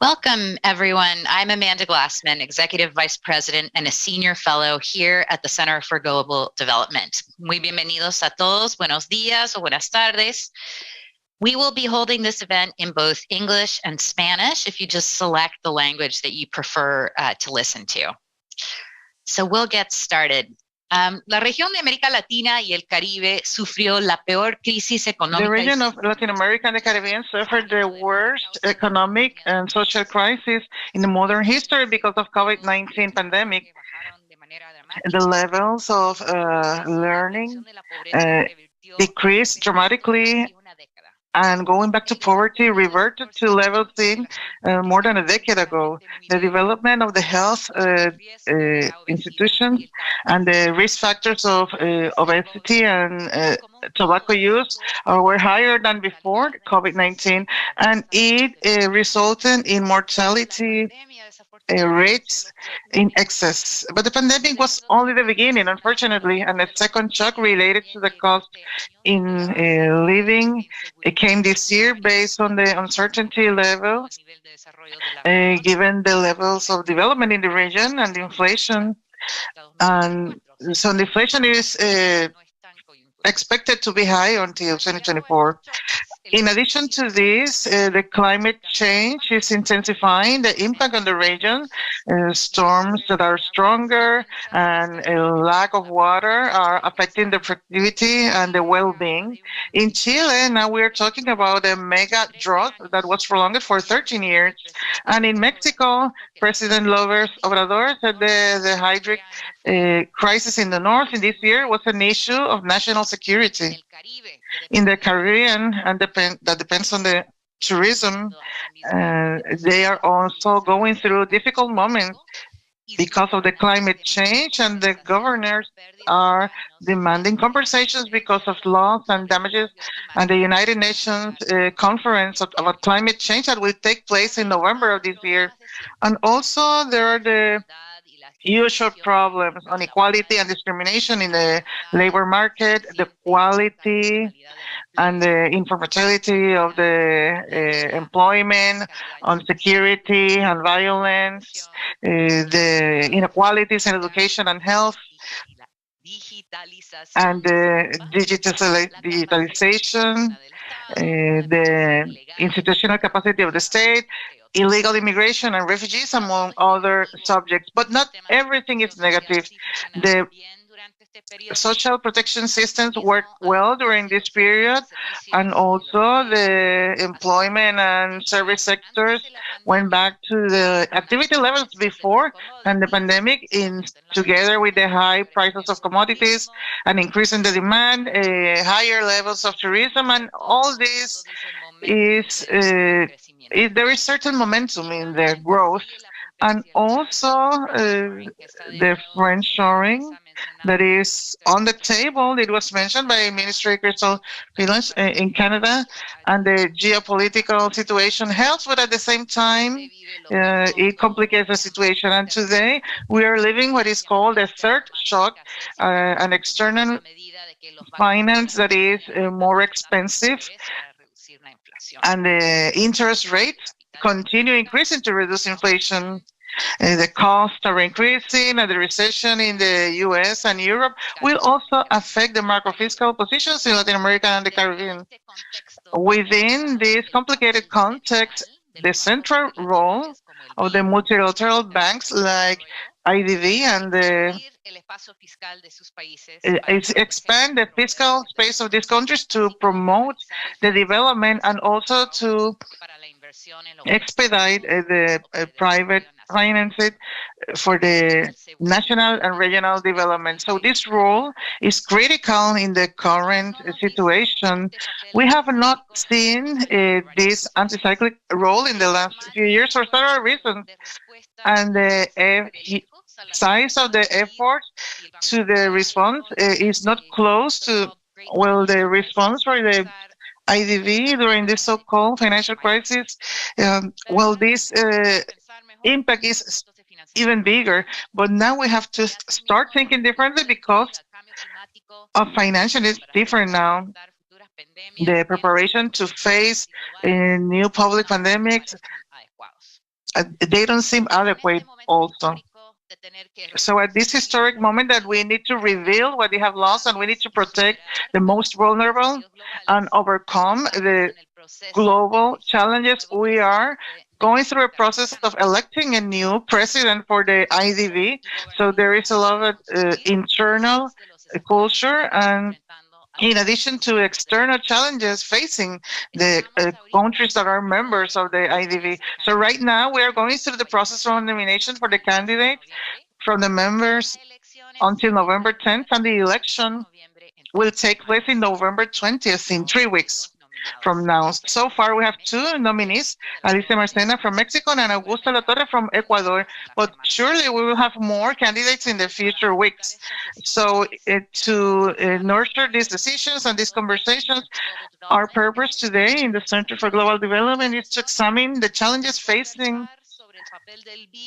Welcome, everyone. I'm Amanda Glassman, Executive Vice President and a Senior Fellow here at the Center for Global Development. Muy bienvenidos a todos. Buenos días o buenas tardes. We will be holding this event in both English and Spanish if you just select the language that you prefer to listen to. So we'll get started. La región de América Latina y el Caribe sufrió la peor crisis económica. The region of Latin America and the Caribbean suffered the worst economic and social crisis in the modern history because of COVID-19 pandemic. The levels of learning decreased dramatically, and going back to poverty reverted to levels seen more than a decade ago. The development of the health institutions and the risk factors of obesity and tobacco use were higher than before COVID-19, and it resulted in mortality rates in excess. But the pandemic was only the beginning, unfortunately, and a second shock related to the cost in living came this year based on the uncertainty levels, given the levels of development in the region and the inflation. And so the inflation is expected to be high until 2024. In addition to this, the climate change is intensifying the impact on the region. Storms that are stronger and a lack of water are affecting the productivity and the well-being. In Chile, now we're talking about a mega drought that was prolonged for 13 years. And in Mexico, President López Obrador said the hydric crisis in the north in this year was an issue of national security. In the Caribbean, and that depends on the tourism, they are also going through difficult moments because of the climate change, and the governors are demanding compensations because of loss and damages. And the United Nations conference about climate change that will take place in November of this year. And also there are the usual problems on equality and discrimination in the labor market, the quality and the informality of the employment, on security and violence, the inequalities in education and health, and the digitalization, the institutional capacity of the state, illegal immigration and refugees, among other subjects. But not everything is negative. The social protection systems worked well during this period, and also the employment and service sectors went back to the activity levels before and the pandemic, together with the high prices of commodities and increase in the demand, higher levels of tourism, and all this is there is certain momentum in the growth. And also the friendshoring that is on the table. It was mentioned by Minister Crystal Freeland in Canada, and the geopolitical situation helps, but at the same time, it complicates the situation. And today, we are living what is called a third shock, an external finance that is more expensive, and the interest rates continue increasing to reduce inflation. The costs are increasing, and the recession in the U.S. and Europe will also affect the macro-fiscal positions in Latin America and the Caribbean. Within this complicated context, the central role of the multilateral banks like IDB and the expand the fiscal space of these countries to promote the development and also to expedite the private finances for the national and regional development. So this role is critical in the current situation. We have not seen this anti-cyclic role in the last few years for several reasons. And the size of the effort to the response is not close to, well, the response for the IDB during this so-called financial crisis. Well, this impact is even bigger, but now we have to start thinking differently because of financial is different now. The preparation to face new public pandemics, they don't seem adequate also. So at this historic moment that we need to reveal what we have lost and we need to protect the most vulnerable and overcome the global challenges, we are going through a process of electing a new president for the IDB. So there is a lot of internal culture and in addition to external challenges facing the countries that are members of the IDB. So right now we are going through the process of nomination for the candidates from the members until November 10th, and the election will take place in November 20th, in 3 weeks from now. So far, we have 2 nominees, Alicia Marcena from Mexico and Augusta La Torre from Ecuador, but surely we will have more candidates in the future weeks. So to nurture these decisions and these conversations, our purpose today in the Center for Global Development is to examine the challenges facing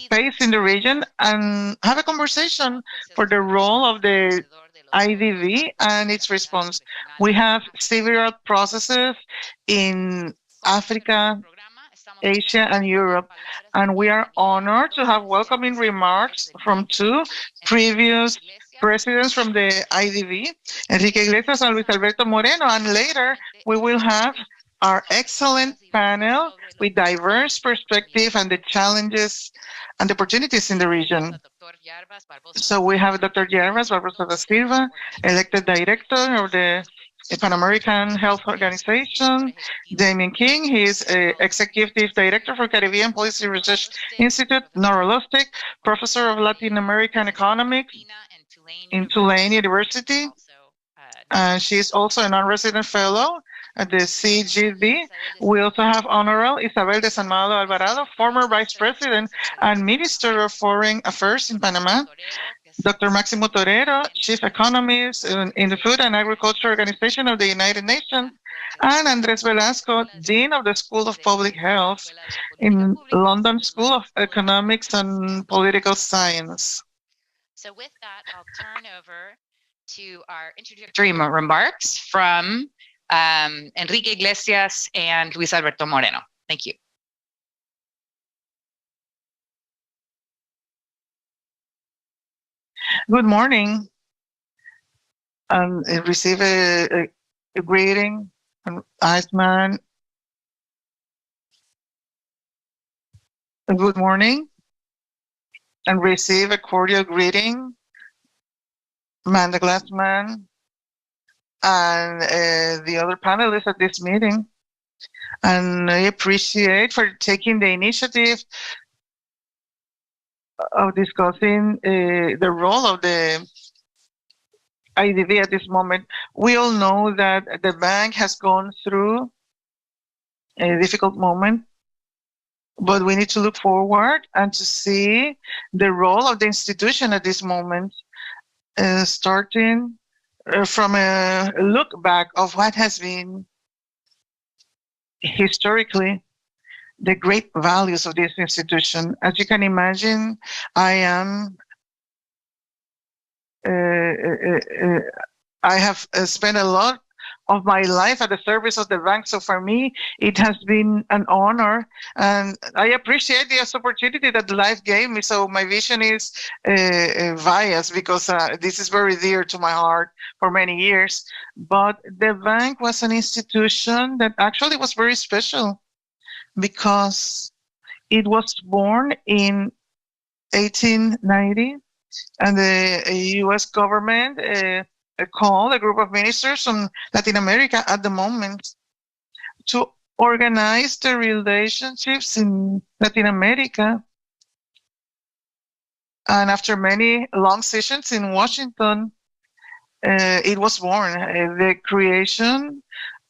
the region and have a conversation for the role of the IDB and its response. We have several processes in Africa, Asia, and Europe, and we are honored to have welcoming remarks from 2 previous presidents from the IDB, Enrique Iglesias and Luis Alberto Moreno, and later we will have our excellent panel with diverse perspective and the challenges and opportunities in the region. So we have Dr. Yerbas Barbosa da Silva, elected director of the Pan American Health Organization. Damien King, he is executive director for Caribbean Policy Research Institute, Norologic, professor of Latin American economics in Tulane University. She is also a non-resident fellow at the CGB. We also have Honorable Isabel de San Malo Alvarado, former Vice President and Minister of Foreign Affairs in Panama. Dr. Máximo Torero, Chief Economist in the Food and Agriculture Organization of the United Nations. And Andrés Velasco, Dean of the School of Public Health in London School of Economics and Political Science. So with that, I'll turn over to our introductory remarks from Enrique Iglesias and Luis Alberto Moreno. Thank you. Good morning. Receive a greeting from Iceman. Good morning. And receive a cordial greeting, Amanda Glassman, and the other panelists at this meeting. And I appreciate for taking the initiative of discussing the role of the IDB at this moment. We all know that the bank has gone through a difficult moment, but we need to look forward and to see the role of the institution at this moment, starting from a look back of what has been historically the great values of this institution. As you can imagine, I have spent a lot of my life at the service of the bank. So for me, it has been an honor, and I appreciate this opportunity that life gave me. So my vision is biased because this is very dear to my heart for many years. But the bank was an institution that actually was very special because it was born in 1890 And the U.S. government called a group of ministers from Latin America at the moment to organize the relationships in Latin America. And after many long sessions in Washington, it was born, the creation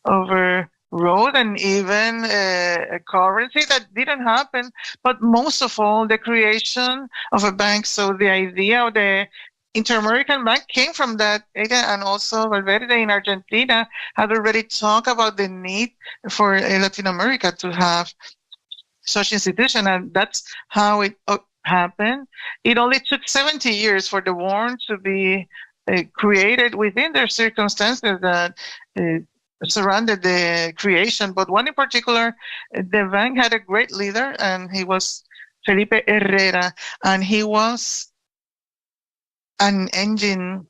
of a road and even a currency that didn't happen, but most of all, the creation of a bank. So the idea of the Inter-American Bank came from that idea, and also Valverde in Argentina had already talked about the need for Latin America to have such institution, and that's how it happened. It only took 70 years for the WARN to be created within the circumstances that surrounded the creation. But one in particular, the bank had a great leader, and he was Felipe Herrera, and he was an engine,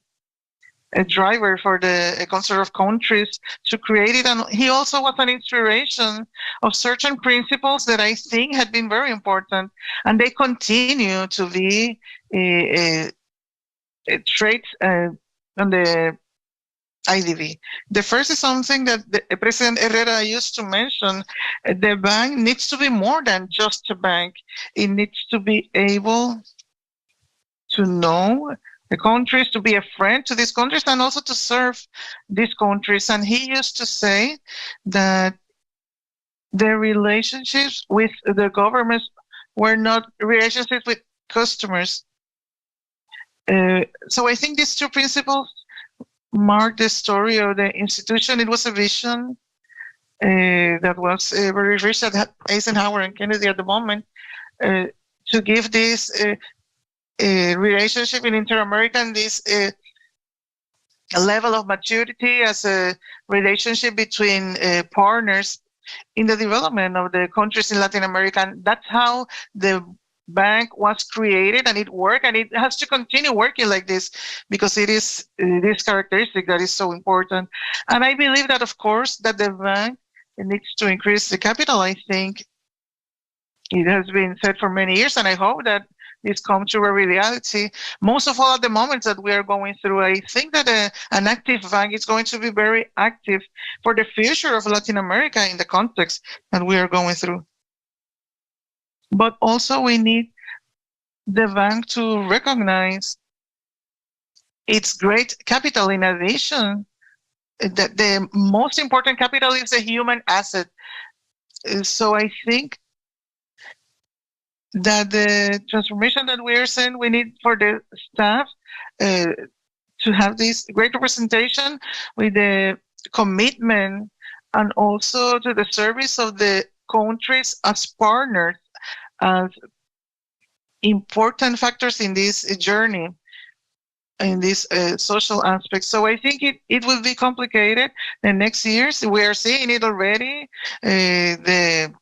a driver for the concert of countries to create it. And he also was an inspiration of certain principles that I think had been very important, and they continue to be traits on the IDB. The first is something that President Herrera used to mention. The bank needs to be more than just a bank. It needs to be able to know the countries, to be a friend to these countries, and also to serve these countries. And he used to say that the relationships with the governments were not relationships with customers. So I think these two principles mark the story of the institution. It was a vision that was very rich at Eisenhower and Kennedy at the moment to give this relationship in Inter-American, this level of maturity as a relationship between partners in the development of the countries in Latin America. And that's how the bank was created, and it worked, and it has to continue working like this because it is this characteristic that is so important. And I believe that, of course, that the bank needs to increase the capital. I think it has been said for many years, and I hope that this comes to a reality. Most of all, at the moment that we are going through, I think that an active bank is going to be very active for the future of Latin America in the context that we are going through. But also we need the bank to recognize its great capital. In addition, that the most important capital is the human asset. So I think that the transformation that we are seeing, we need for the staff to have this great representation with the commitment and also to the service of the countries as partners, as important factors in this journey, in this social aspect. So I think it will be complicated the next years. We are seeing it already, the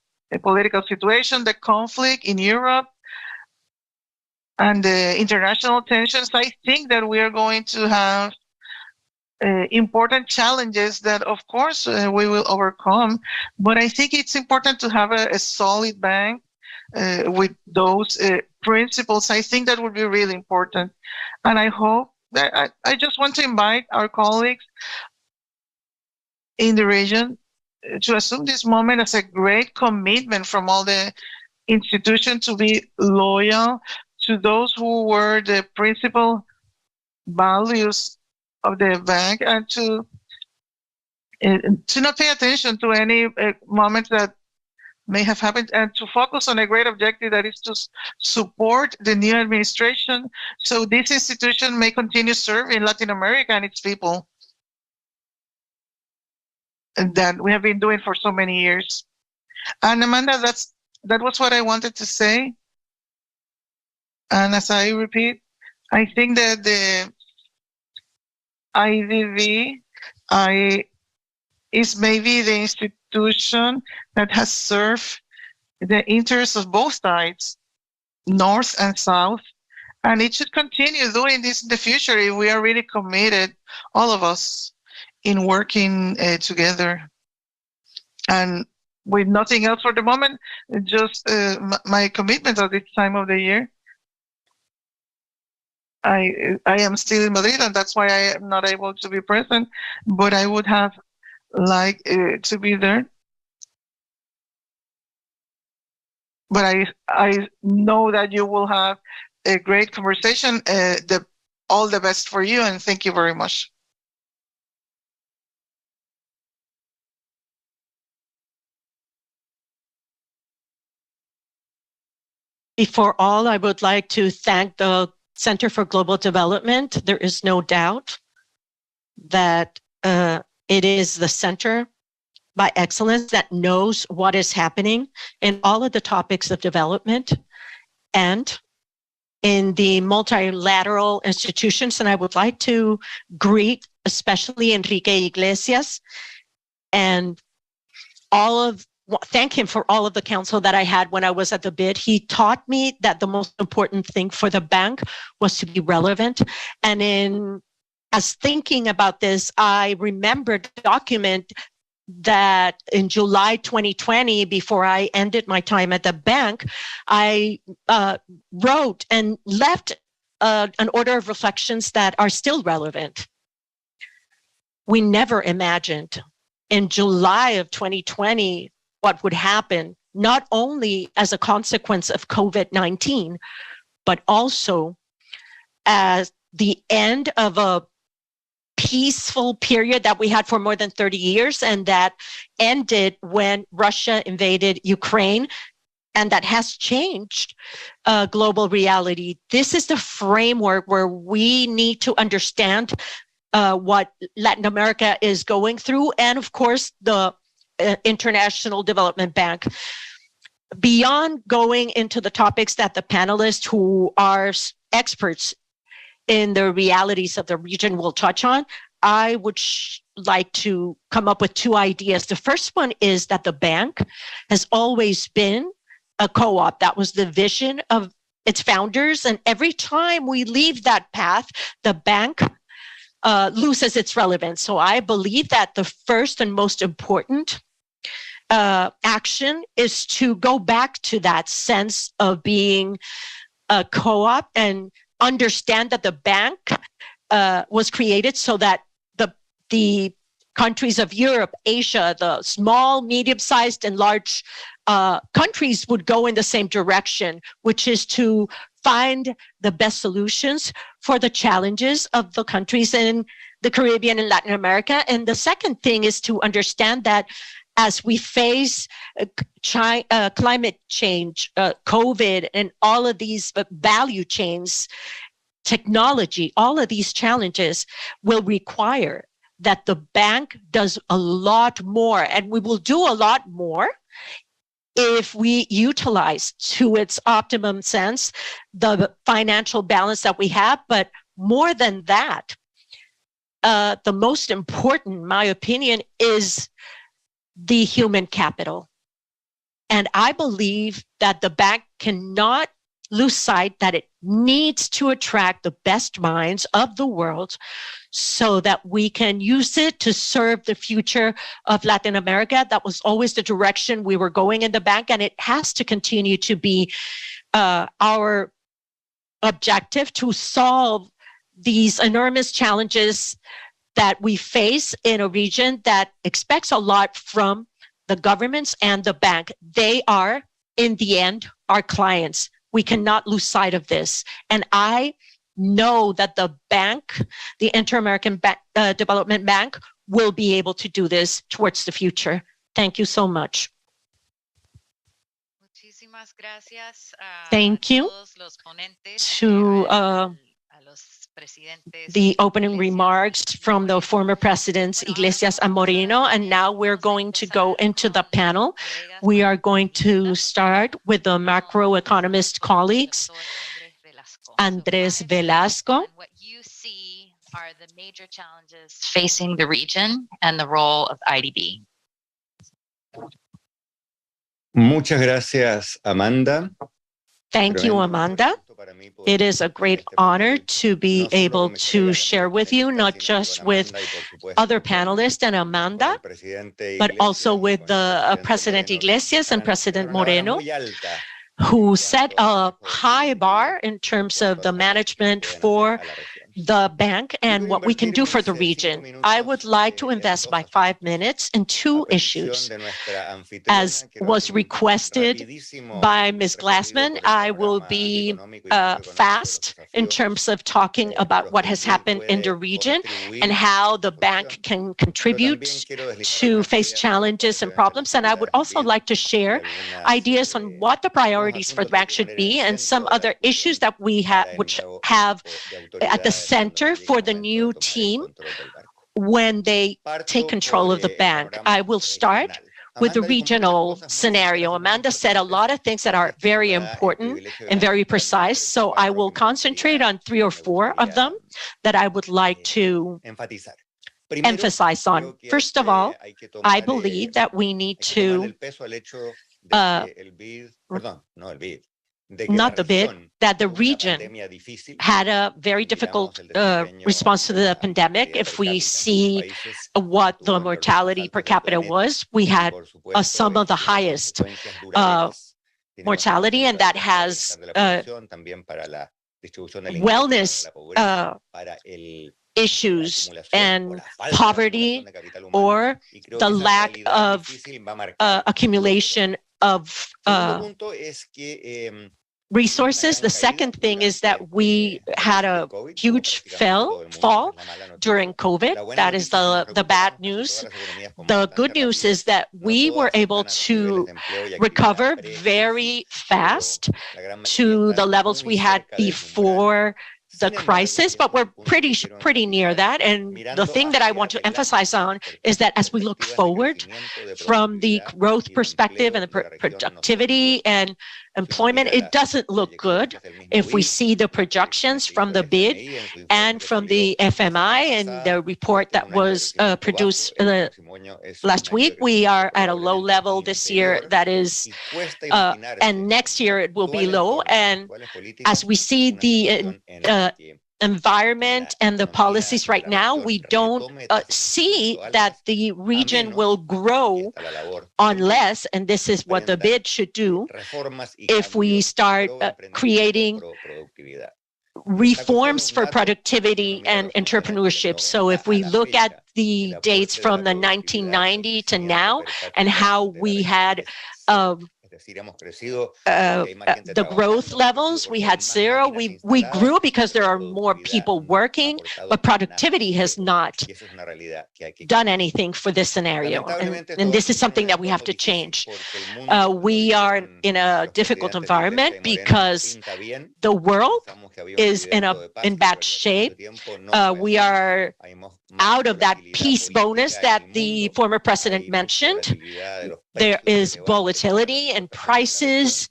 political situation, the conflict in Europe, and the international tensions. I think that we are going to have important challenges that, of course, we will overcome. But I think it's important to have a solid bank with those principles. I think that would be really important. And I hope that I just want to invite our colleagues in the region to assume this moment as a great commitment from all the institutions to be loyal to those who were the principal values of the bank, and to not pay attention to any moments that may have happened, and to focus on a great objective, that is to support the new administration so this institution may continue serving Latin America and its people, and that we have been doing for so many years. And Amanda, that was what I wanted to say. And as I repeat, I think that the IDB is maybe the institution that has served the interests of both sides, North and South, and it should continue doing this in the future if we are really committed, all of us, in working together. And with nothing else for the moment, just my commitment at this time of the year. I am still in Madrid, and that's why I am not able to be present. But I would have liked to be there. But I know that you will have a great conversation. All the best for you, and thank you very much. Before all, I would like to thank the Center for Global Development. There is no doubt that it is the center by excellence that knows what is happening in all of the topics of development and in the multilateral institutions. And I would like to greet especially Enrique Iglesias and thank him for all of the counsel that I had when I was at the BID. He taught me that the most important thing for the bank was to be relevant. And as thinking about this, I remembered a document that in July 2020, before I ended my time at the bank, I wrote and left an order of reflections that are still relevant. We never imagined in July of 2020 what would happen, not only as a consequence of COVID-19, but also as the end of a peaceful period that we had for more than 30 years, and that ended when Russia invaded Ukraine, and that has changed global reality. This is the framework where we need to understand what Latin America is going through, and of course, the International Development Bank. Beyond going into the topics that the panelists who are experts in the realities of the region will touch on, I would like to come up with two ideas. The first one is that the bank has always been a co-op. That was the vision of its founders. And every time we leave that path, the bank loses its relevance. So I believe that the first and most important action is to go back to that sense of being a co-op and understand that the bank was created so that the countries of Europe, Asia, the small, medium-sized, and large countries would go in the same direction, which is to find the best solutions for the challenges of the countries in the Caribbean and Latin America. And the second thing is to understand that as we face climate change, COVID, and all of these value chains, technology, all of these challenges will require that the bank does a lot more, and we will do a lot more if we utilize to its optimum sense the financial balance that we have. But more than that, the most important, in my opinion, is the human capital. And I believe that the bank cannot lose sight that it needs to attract the best minds of the world so that we can use it to serve the future of Latin America. That was always the direction we were going in the bank, and it has to continue to be our objective to solve these enormous challenges that we face in a region that expects a lot from the governments and the bank. They are, in the end, our clients. We cannot lose sight of this. And I know that the bank, the Inter-American Development Bank, will be able to do this towards the future. Thank you so much. Thank you to the opening remarks from the former presidents Iglesias and Moreno. And now we're going to go into the panel. We are going to start with the macroeconomist colleagues, Andres Velasco. What you see are the major challenges facing the region and the role of IDB. Muchas gracias, Amanda. Thank you, Amanda. It is a great honor to be able to share with you, not just with other panelists and Amanda, but also with the President Iglesias and President Moreno. who set a high bar in terms of the management for the bank and what we can do for the region. I would like to invest my 5 minutes in two issues. As was requested by Ms. Glassman, I will be fast in terms of talking about what has happened in the region and how the bank can contribute to face challenges and problems. And I would also like to share ideas on what the priorities for the bank should be and some other issues that we have, which have at the center for the new team when they take control of the bank. I will start with the regional scenario. Amanda said a lot of things that are very important and very precise, so I will concentrate on 3 or 4 of them that I would like to emphasize on. First of all, I believe that we need to not the bid, that the region had a very difficult response to the pandemic. If we see what the mortality per capita was, we had some of the highest mortality, and that has wellness issues and poverty or the lack of accumulation of resources. The second thing is that we had a huge fall during COVID. That is the bad news. The good news is that we were able to recover very fast to the levels we had before the crisis, but we're pretty near that. And the thing that I want to emphasize on is that as we look forward from the growth perspective and the productivity and employment, it doesn't look good. If we see the projections from the BID and from the FMI and the report that was produced last week, we are at a low level this year that is, and next year it will be low. And as we see the environment and the policies right now, we don't see that the region will grow unless, and this is what the BID should do, if we start creating reforms for productivity and entrepreneurship. So if we look at the dates from the 1990 to now and how we had the growth levels, we had 0. We grew because there are more people working, but productivity has not done anything for this scenario. And this is something that we have to change. We are in a difficult environment because the world is in bad shape. We are out of that peace bonus that the former president mentioned. There is volatility in prices,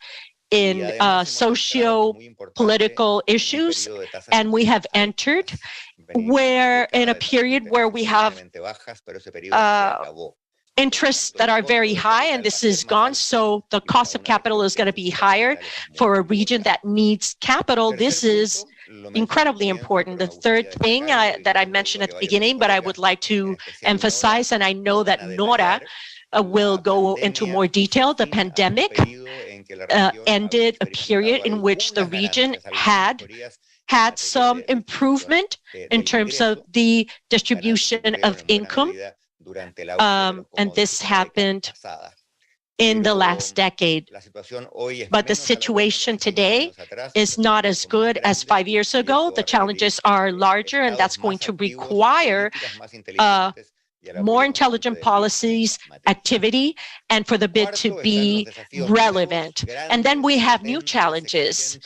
in socio-political issues, and we have entered in a period where we have interests that are very high, and this is gone. So the cost of capital is going to be higher for a region that needs capital. This is incredibly important. The third thing that I mentioned at the beginning, but I would like to emphasize, and I know that Nora will go into more detail, the pandemic ended a period in which the region had some improvement in terms of the distribution of income, and this happened in the last decade. But the situation today is not as good as 5 years ago. The challenges are larger, and that's going to require more intelligent policies, activity, and for the BID to be relevant. And then we have new challenges.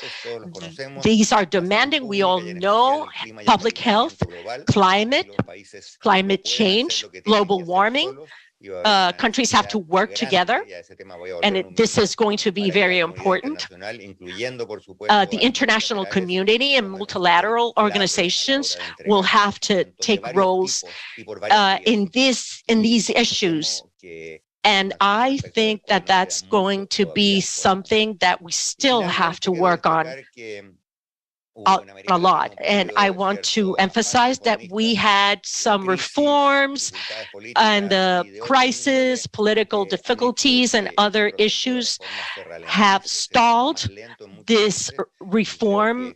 These are demanding. We all know public health, climate change, global warming. Countries have to work together, and this is going to be very important. The international community and multilateral organizations will have to take roles in these issues. And I think that that's going to be something that we still have to work on. a lot. And I want to emphasize that we had some reforms and the crisis, political difficulties, and other issues have stalled this reform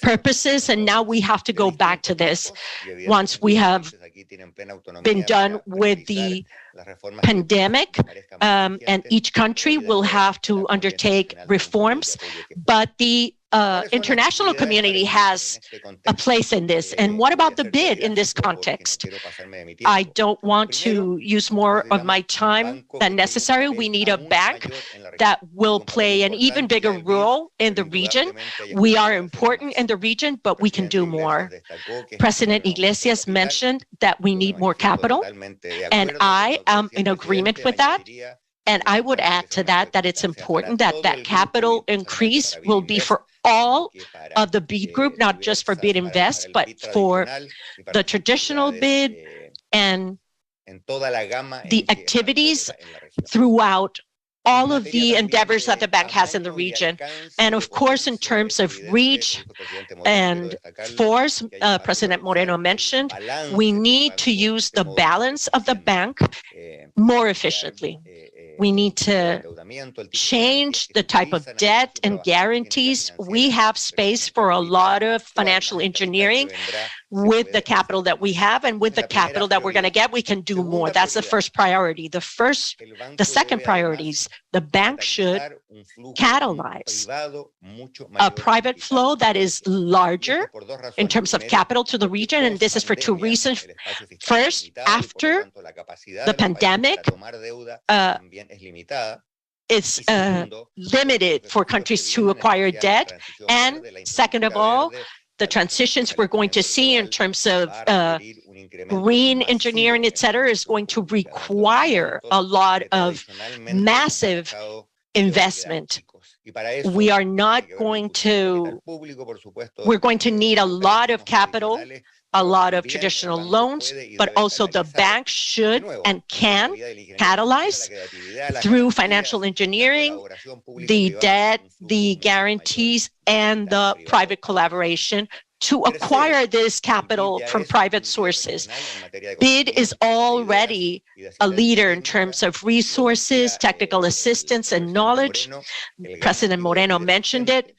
purposes, and now we have to go back to this once we have been done with the pandemic, and each country will have to undertake reforms, but the international community has a place in this. And what about the bid in this context? I don't want to use more of my time than necessary. We need a bank that will play an even bigger role in the region. We are important in the region, but we can do more. President Iglesias mentioned that we need more capital, and I am in agreement with that. And I would add to that that it's important that that capital increase will be for all of the BID group, not just for BID Invest, but for the traditional BID and the activities throughout all of the endeavors that the bank has in the region. And of course, in terms of reach and force, President Moreno mentioned, we need to use the balance of the bank more efficiently. We need to change the type of debt and guarantees. We have space for a lot of financial engineering with the capital that we have, and with the capital that we're going to get, we can do more. That's the first priority. The second priority is the bank should catalyze a private flow that is larger in terms of capital to the region, and this is for two reasons. First, after the pandemic, it's limited for countries to acquire debt, and second of all, the transitions we're going to see in terms of green engineering, et cetera, is going to require a lot of massive investment. We're going to need a lot of capital, a lot of traditional loans, but also the bank should and can catalyze through financial engineering, the debt, the guarantees, and the private collaboration to acquire this capital from private sources. BID is already a leader in terms of resources, technical assistance, and knowledge. President Moreno mentioned it.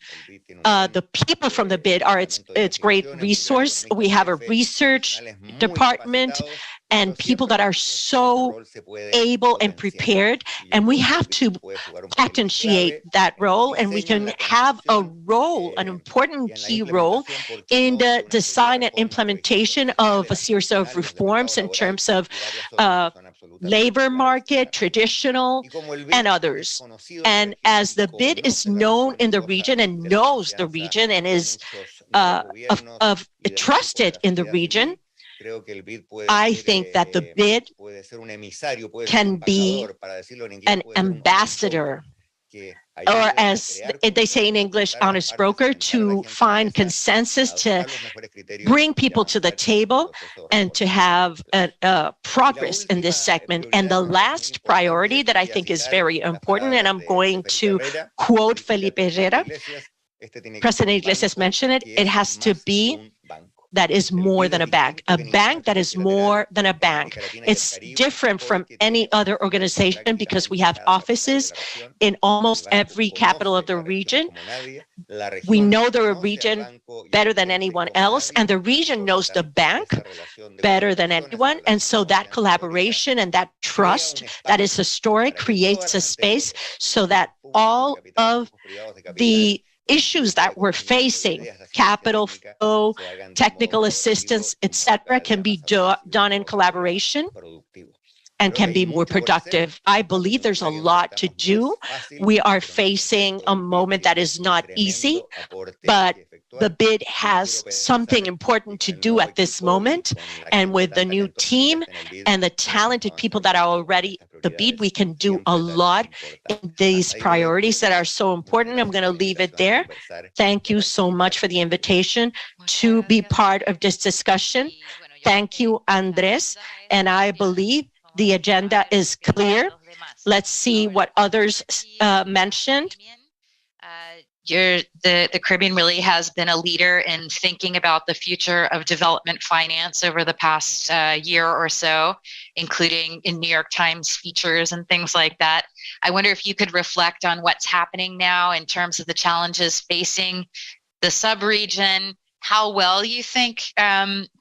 The people from the BID are its great resource. We have a research department and people that are so able and prepared, and we have to potentiate that role, and we can have a role, an important key role in the design and implementation of a series of reforms in terms of labor market, traditional, and others. And as the BID is known in the region and knows the region and is trusted in the region, I think that the BID can be an ambassador, or as they say in English, honest broker, to find consensus, to bring people to the table, and to have progress in this segment. And the last priority that I think is very important, and I'm going to quote Felipe Herrera, President Iglesias mentioned it, it has to be that is more than a bank that is more than a bank. It's different from any other organization because we have offices in almost every capital of the region. We know the region better than anyone else, and the region knows the bank better than anyone. And so that collaboration and that trust that is historic creates a space so that all of the issues that we're facing, capital flow, technical assistance, etc., can be done in collaboration and can be more productive. I believe there's a lot to do. We are facing a moment that is not easy, but the BID has something important to do at this moment. And with the new team and the talented people that are already the BID, we can do a lot in these priorities that are so important. I'm going to leave it there. Thank you so much for the invitation to be part of this discussion. Thank you, Andres. And I believe the agenda is clear. Let's see what others mentioned. The Caribbean really has been a leader in thinking about the future of development finance over the past year or so, including in New York Times features and things like that. I wonder if you could reflect on what's happening now in terms of the challenges facing the sub-region, how well you think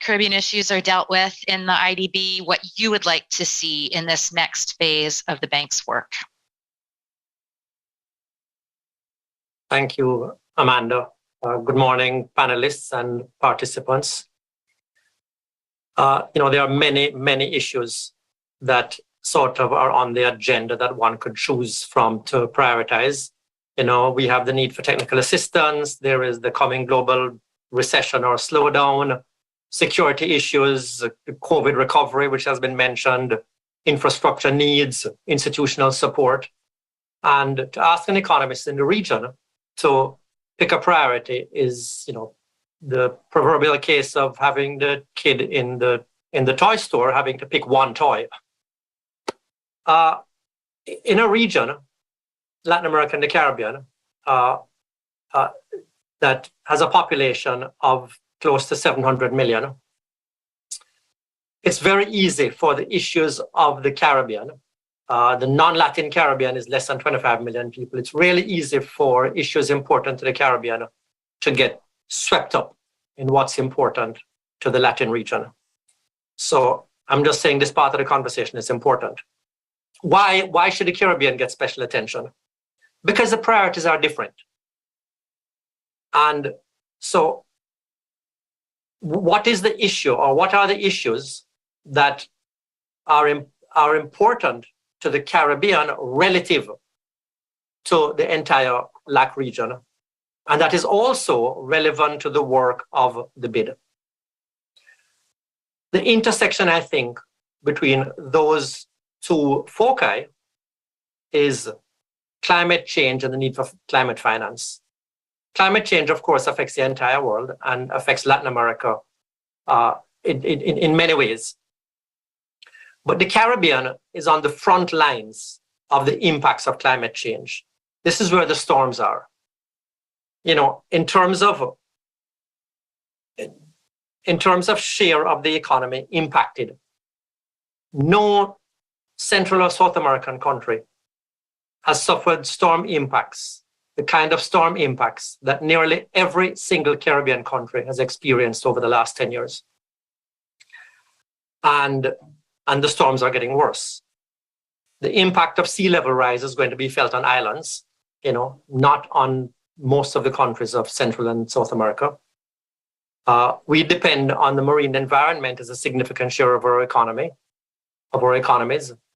Caribbean issues are dealt with in the IDB, what you would like to see in this next phase of the bank's work. Thank you, Amanda. Good morning, panelists and participants. There are many issues that sort of are on the agenda that one could choose from to prioritize. We have the need for technical assistance. There is the coming global recession or slowdown, security issues, COVID recovery, which has been mentioned, infrastructure needs, institutional support. And to ask an economist in the region to pick a priority is, the proverbial case of having the kid in the toy store having to pick one toy. In a region, Latin America and the Caribbean, that has a population of close to 700 million, it's very easy for the issues of the Caribbean. The non-Latin Caribbean is less than 25 million people. It's really easy for issues important to the Caribbean to get swept up in what's important to the Latin region. So I'm just saying this part of the conversation is important. Why should the Caribbean get special attention? Because the priorities are different. And so what is the issue, or what are the issues that are important to the Caribbean relative to the entire LAC region? And that is also relevant to the work of the bid. The intersection, I think, between those two foci is climate change and the need for climate finance. Climate change, of course, affects the entire world and affects Latin America in many ways. But the Caribbean is on the front lines of the impacts of climate change. This is where the storms are. In terms of share of the economy impacted, no Central or South American country has suffered storm impacts, the kind of storm impacts that nearly every single Caribbean country has experienced over the last 10 years. And the storms are getting worse. The impact of sea level rise is going to be felt on islands, not on most of the countries of Central and South America. We depend on the marine environment as a significant share of our economies.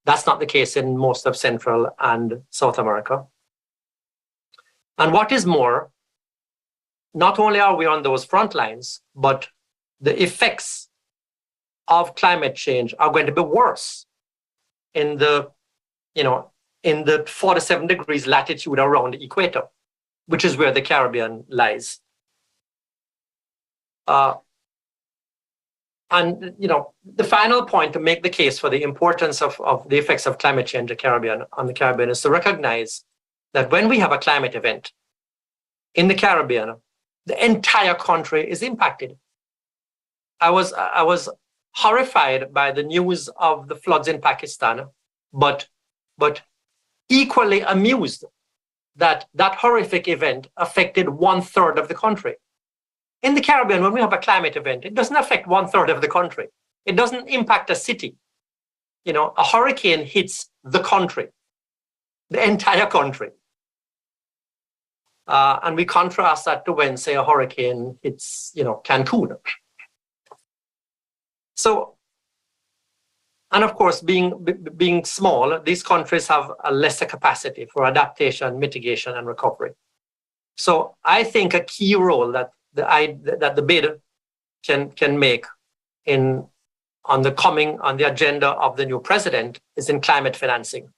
That's not the case in most of Central and South America. And what is more, not only are we on those front lines, but the effects of climate change are going to be worse in the 47 degrees latitude around the equator, which is where the Caribbean lies. And the final point to make the case for the importance of the effects of climate change on the Caribbean is to recognize that when we have a climate event in the Caribbean, the entire country is impacted. I was horrified by the news of the floods in Pakistan, but equally amused that horrific event affected 1/3 of the country. In the Caribbean, when we have a climate event, it doesn't affect 1/3 of the country. It doesn't impact a city. A hurricane hits the country, the entire country. And we contrast that to when, say, a hurricane hits, Cancun. So, and of course, being small, these countries have a lesser capacity for adaptation, mitigation, and recovery. So I think a key role that the bid can make on the agenda of the new president is in climate financing.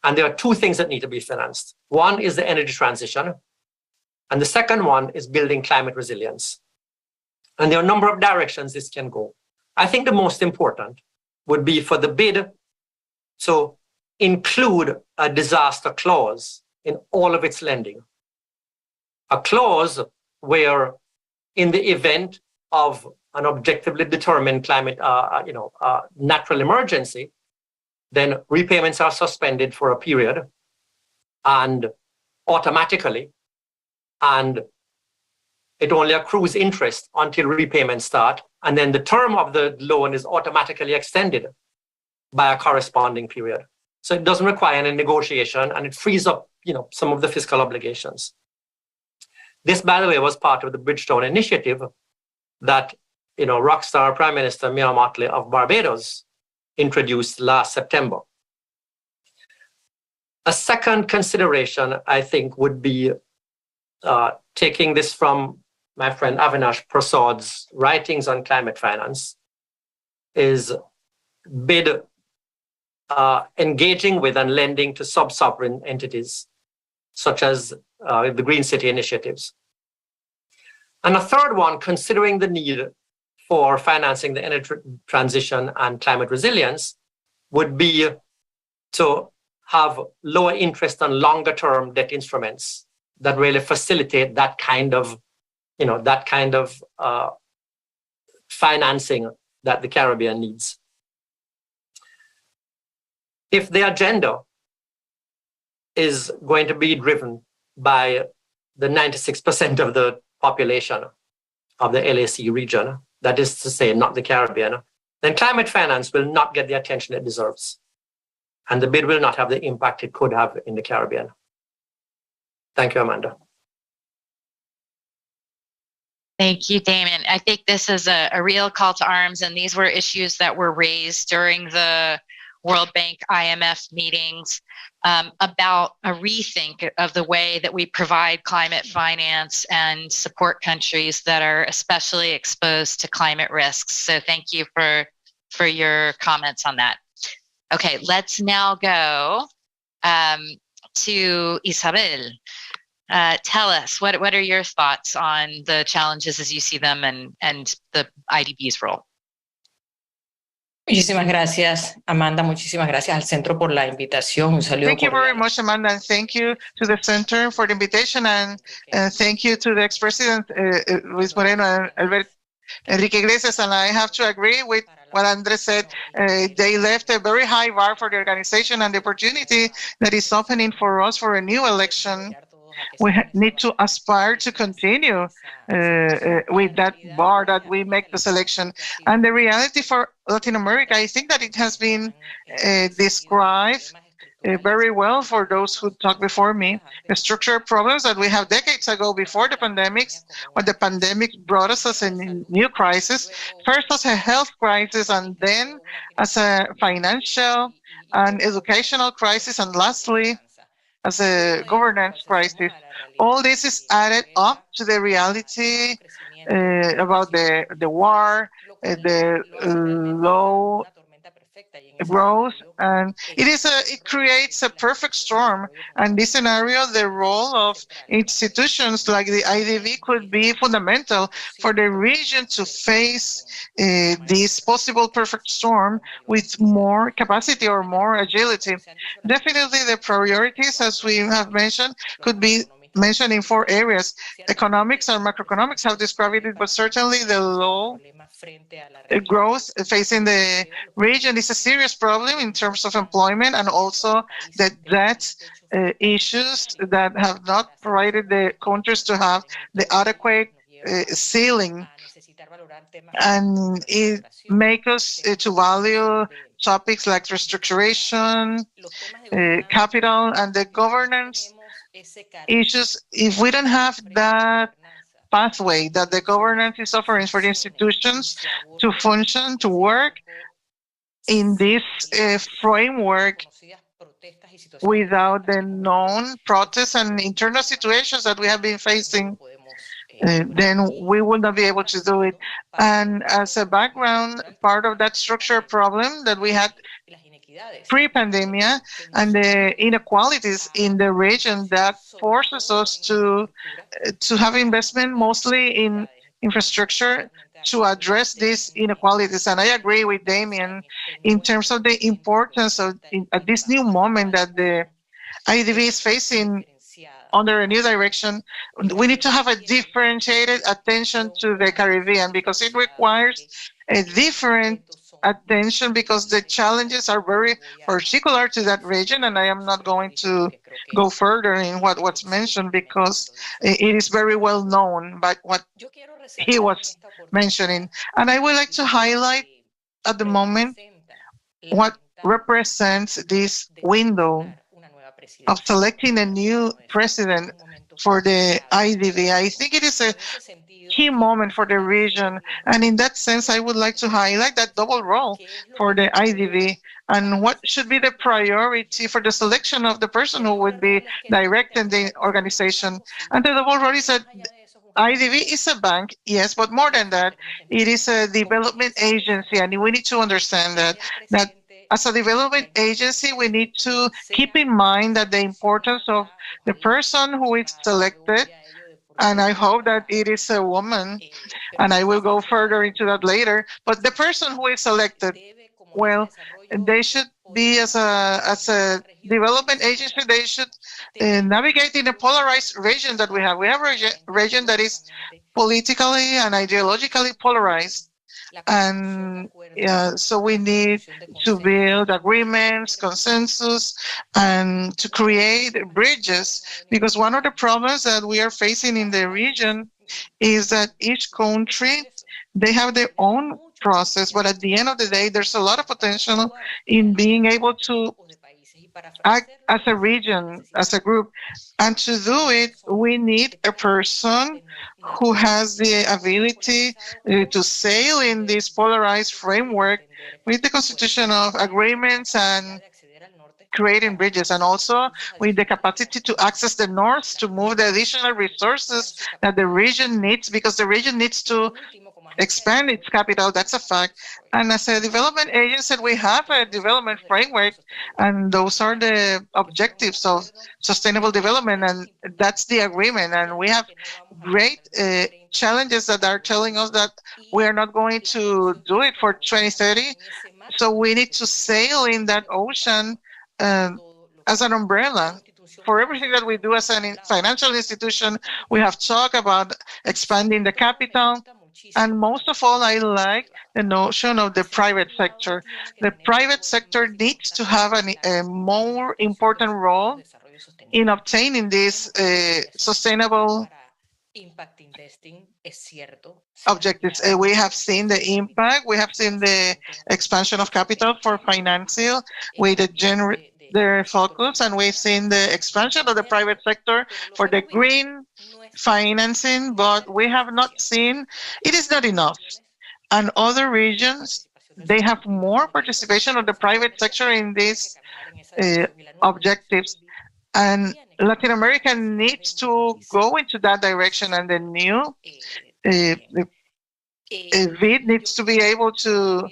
And there are two things that need to be financed. One is the energy transition, and the second one is building climate resilience. And there are a number of directions this can go. I think the most important would be for the bid to include a disaster clause in all of its lending. a clause where in the event of an objectively determined climate, natural emergency, then repayments are suspended for a period and automatically, and it only accrues interest until repayments start, and then the term of the loan is automatically extended by a corresponding period. So it doesn't require any negotiation, and it frees up, some of the fiscal obligations. This, by the way, was part of the Bridgetown Initiative that, rockstar Prime Minister Mia Mottley of Barbados introduced last September. A second consideration, I think, would be taking this from my friend Avinash Prasad's writings on climate finance, is engaging with and lending to sub-sovereign entities, such as the Green City initiatives. And a third one, considering the need for financing the energy transition and climate resilience, would be to have lower interest on longer term debt instruments that really facilitate that kind of financing that the Caribbean needs. If the agenda is going to be driven by the 96% of the population of the LAC region, that is to say, not the Caribbean, then climate finance will not get the attention it deserves. And the bid will not have the impact it could have in the Caribbean. Thank you, Amanda. Thank you, Damon. I think this is a real call to arms, and these were issues that were raised during the World Bank IMF meetings about a rethink of the way that we provide climate finance and support countries that are especially exposed to climate risks. So thank you for your comments on that. Okay, let's now go to Isabel. Tell us, what are your thoughts on the challenges as you see them and the IDB's role? Muchísimas gracias, Amanda. Muchísimas gracias al Centro por la invitación. Un saludo. Thank you very much, Amanda, and thank you to the Center for the invitation, and thank you to the ex-president, Luis Moreno and Albert Enrique Iglesias. And I have to agree with what Andres said. They left a very high bar for the organization and the opportunity that is opening for us for a new election. We need to aspire to continue with that bar that we make the selection. And the reality for Latin America, I think that it has been described very well for those who talked before me. The structural problems that we have decades ago before the pandemics, when the pandemic brought us as a new crisis, first as a health crisis, and then as a financial and educational crisis, and lastly, as a governance crisis. All this is added up to the reality about the war, the low growth, and it creates a perfect storm. And this scenario, the role of institutions like the IDB could be fundamental for the region to face this possible perfect storm with more capacity or more agility. Definitely the priorities, as we have mentioned, could be mentioned in 4 areas. Economics and macroeconomics have described it, but certainly the low growth facing the region is a serious problem in terms of employment, and also the debt issues that have not provided the countries to have the adequate ceiling. And it makes us to value topics like restructuration, capital, and the governance issues. If we don't have that pathway that the governance is offering for the institutions to function, to work in this framework without the known protests and internal situations that we have been facing, then we will not be able to do it. And as a background, part of that structural problem that we had pre-pandemia and the inequalities in the region, that forces us to have investment mostly in infrastructure to address these inequalities. And I agree with Damien in terms of the importance of at this new moment that the IDB is facing under a new direction, we need to have a differentiated attention to the Caribbean because it requires a different attention because the challenges are very particular to that region, and I am not going to go further in what's mentioned because it is very well known by what he was mentioning. And I would like to highlight at the moment what represents this window of selecting a new president for the IDB. I think it is a key moment for the region. And in that sense, I would like to highlight that double role for the IDB and what should be the priority for the selection of the person who would be directing the organization. And the double role is that IDB is a bank, yes, but more than that, it is a development agency, and we need to understand that as a development agency, we need to keep in mind that the importance of the person who is selected, and I hope that it is a woman, and I will go further into that later, but the person who is selected, well, they should be as a development agency, they should navigate in a polarized region that we have. We have a region that is politically and ideologically polarized. And so we need to build agreements, consensus, and to create bridges, because one of the problems that we are facing in the region is that each country, they have their own process, but at the end of the day, there's a lot of potential in being able to act as a region, as a group. And to do it, we need a person who has the ability to sail in this polarized framework with the constitution of agreements and creating bridges, and also with the capacity to access the north, to move the additional resources that the region needs, because the region needs to expand its capital. That's a fact. And as a development agency, we have a development framework, and those are the objectives of sustainable development, and that's the agreement. And we have great challenges that are telling us that we are not going to do it for 2030. So we need to sail in that ocean as an umbrella. For everything that we do as a financial institution, we have talked about expanding the capital. And most of all, I like the notion of the private sector. The private sector needs to have a more important role in obtaining these sustainable objectives. We have seen the impact. We have seen the expansion of capital for financial with the gender focus, and we've seen the expansion of the private sector for the green financing, but we have not seen, it is not enough. And other regions, they have more participation of the private sector in these objectives. And Latin America needs to go into that direction, and the new VID needs to be able to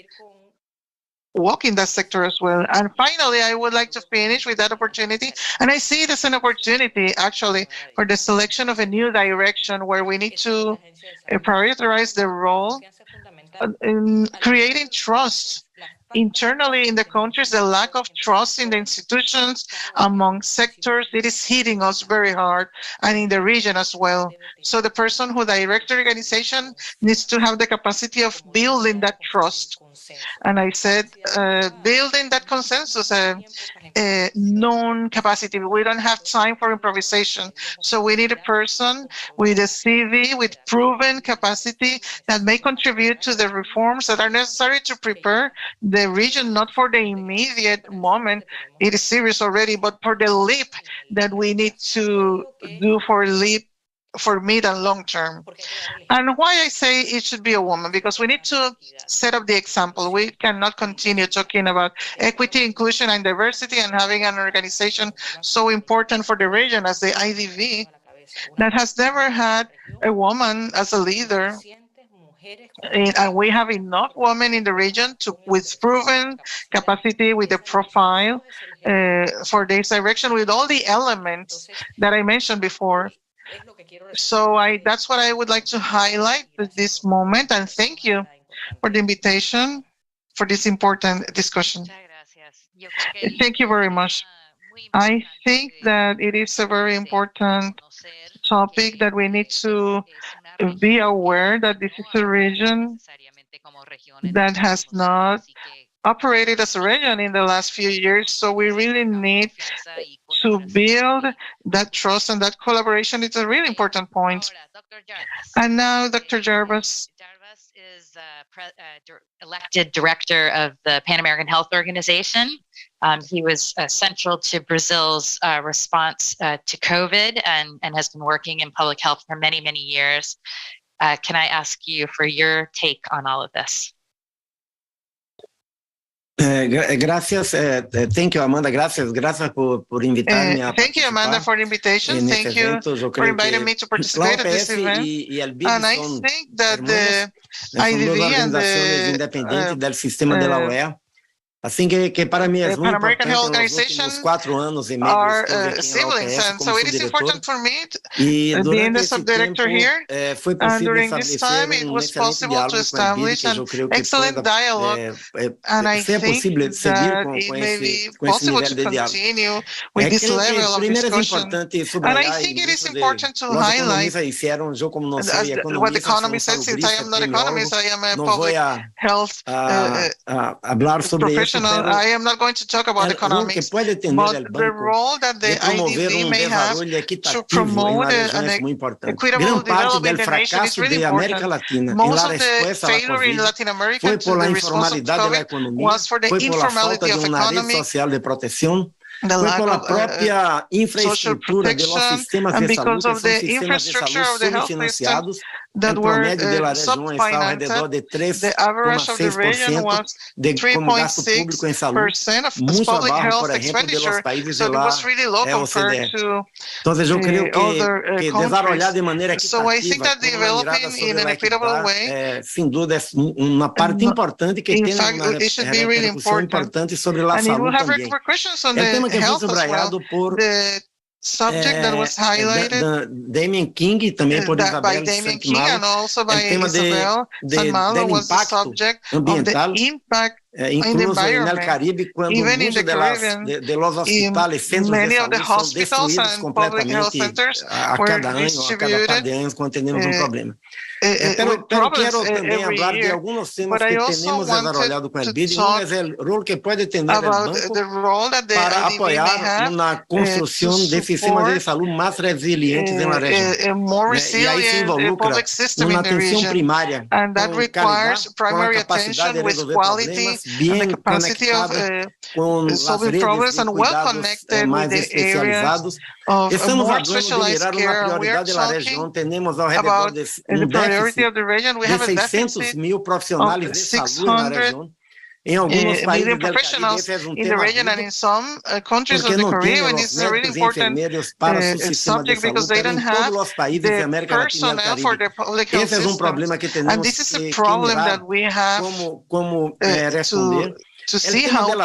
walk in that sector as well. And finally, I would like to finish with that opportunity. And I see it as an opportunity, actually, for the selection of a new direction where we need to prioritize the role in creating trust internally in the countries. The lack of trust in the institutions among sectors, it is hitting us very hard, and in the region as well. So the person who directs the organization needs to have the capacity of building that trust. And I said, building that consensus, known capacity. We don't have time for improvisation. So we need a person with a CV, with proven capacity that may contribute to the reforms that are necessary to prepare the region, not for the immediate moment. It is serious already, but for the leap that we need to do for mid and long term. And why I say it should be a woman, because we need to set up the example. We cannot continue talking about equity, inclusion, and diversity and having an organization so important for the region as the IDB that has never had a woman as a leader. And we have enough women in the region with proven capacity, with the profile for this direction, with all the elements that I mentioned before. So that's what I would like to highlight at this moment, and thank you for the invitation for this important discussion. Thank you very much. I think that it is a very important topic that we need to be aware that this is a region that has not operated as a region in the last few years. So we really need to build that trust, and that collaboration is a really important point. And now, Dr. Jarvis. Jarvis is elected director of the Pan American Health Organization. He was central to Brazil's response to COVID and has been working in public health for many, many years. Can I ask you for your take on all of this? Gracias, thank you, Amanda. Gracias por invitarme a Thank you, Amanda, for the invitation. Thank you for inviting me to participate at this event. And I think that the IDB and the independentes del sistema de la OEA, assim que para mim é muito importante nos últimos 4 anos e meio are siblings, and so it is important for me being the subdirector here. And during this time, it was possible to establish an excellent dialogue, and I think that it may be possible to continue with this level of discussion. And I think it is important to highlight, what the economist said, since I am not an economist, I am a public health professional. I am not going to talk about economics, but the role that the IDB may have to promote an equitable development in the nation is really important. Most of the failure in Latin America to the response of COVID was for the informality of economy, the lack of social protection, and because of the infrastructure of the health system that were subfinanced. The average of the region was 3.6% of public health expenditure, so it was really low compared to other countries. So I think that developing in an equitable way, in fact, it should be really important, and it will have repercussions on the health as well. The subject that was highlighted Damien King, também por by Damien King and also by Isabel Sanmalo was the subject of the impact in the environment, even in the Caribbean, in many of the hospitals and public health centers were distributed with problems every year. But I also wanted to talk about the role that the IDB may have to support a more resilient public system in the region, and that requires primary attention with quality and the capacity of solving problems and well-connected with the areas of more specialized care. We are talking about the priority of the region. We have a deficit of 600 million professionals in the region, and in some countries of the Caribbean, it's a really important subject because they don't have the personnel for their public health system. And this is a problem that we have to see how to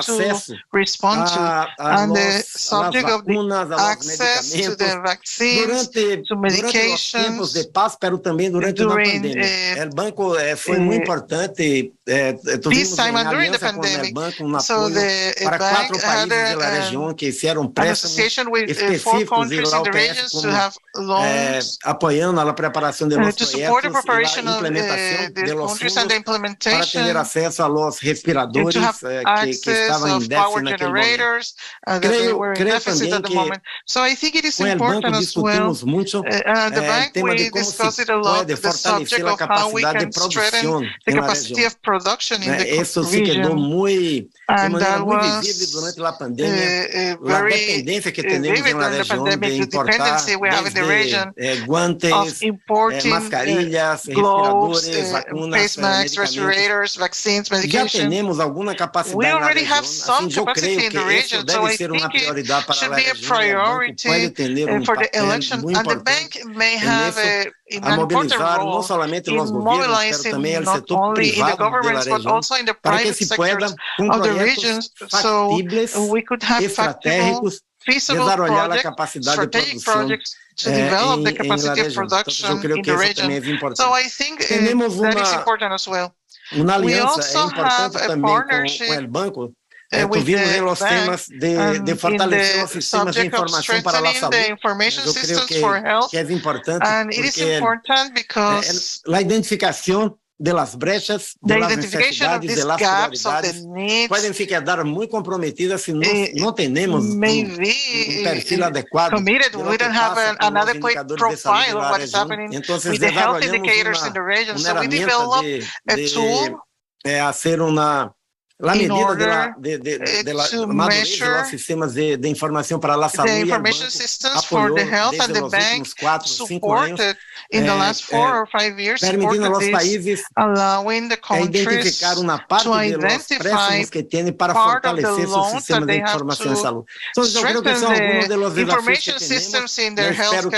respond to, and the subject of the access to the vaccines, to medications during peacetime and during the pandemic. So the bank had an association with 4 countries in the regions to have loans to support the preparation of the countries and the implementation, to have access of power generators that they were in deficit at the moment. So I think it is important as well. At the bank, we discussed it a lot, the subject of how we can strengthen the capacity of production in the region. And that was very vivid during the pandemic, the dependency we have in the region of importing gloves, face masks, respirators, vaccines, medications. We already have some capacity in the region, so I think it should be a priority for the election. And the bank may have an important role in mobilizing not only in the governments, but also in the private sectors of the regions, so we could have factible, feasible projects, strategic projects to develop the capacity of production in the region. So I think that is important as well. We also have a partnership with tuvimos the los bank, temas de fortalecer los sistemas de información para la salud. the information Yo creo systems for health. que es importante And it is important because la identificación de las brechas, de las necesidades, de las prioridades pueden quedar muy comprometidas si no tenemos un perfil adecuado committed. We don't have an adequate profile of what is happening with the health indicators in the region. So we developed a tool hacer la medida de la madurez de los sistemas de información para la salud. The information systems for the health and the bank supported in the last 4 or 5 years, permitindo aos países allowing the countries identificar uma parte dos préstimos que têm para fortalecer seus sistemas de informação em saúde. Então, eu creio que são alguns dos desafios que temos. Eu espero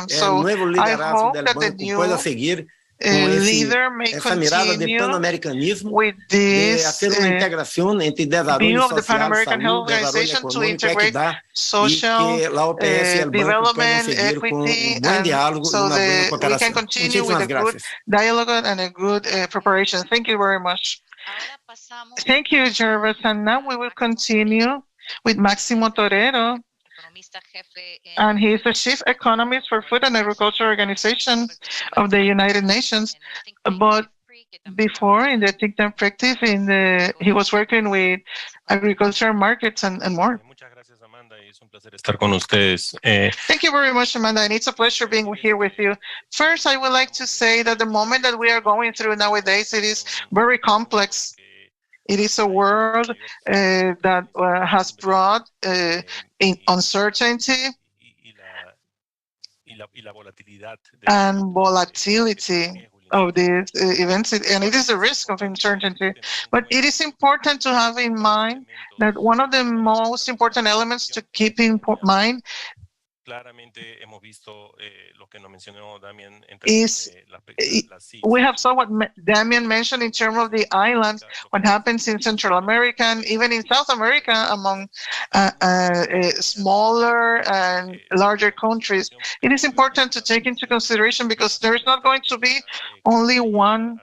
que o novo liderazgo do banco pueda seguir essa mirada de pan-americanismo, de fazer uma integração entre desarrollo social, saúde, desarrollo econômico, equidade, e que a OPS e o banco possam seguir com bom diálogo e uma boa cooperação. Muitíssimas gracias. Dialogue and a good preparation. Thank you very much. Thank you, Jervis. And now we will continue with Máximo Torero. And he is the chief economist for Food and Agriculture Organization of the United Nations. But before, in the think tank perspective, he was working with agriculture markets and more. Thank you very much, Amanda, and it's a pleasure being here with you. First, I would like to say that the moment that we are going through nowadays, it is very complex. It is a world that has brought uncertainty and volatility of these events, and it is a risk of uncertainty. But it is important to have in mind that one of the most important elements to keep in mind is we have saw what Damien mentioned in terms of the islands, what happens in Central America and even in South America among smaller and larger countries. It is important to take into consideration because there is not going to be only one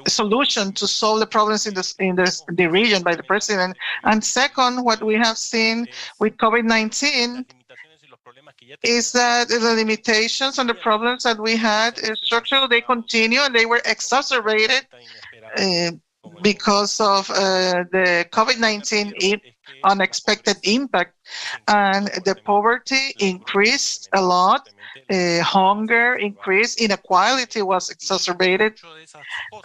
solution to solve the problems in the region by the president. And second, what we have seen with COVID-19 is that the limitations and the problems that we had structurally, they continue and they were exacerbated because of the COVID-19 unexpected impact. And the poverty increased a lot. Hunger increased, inequality was exacerbated,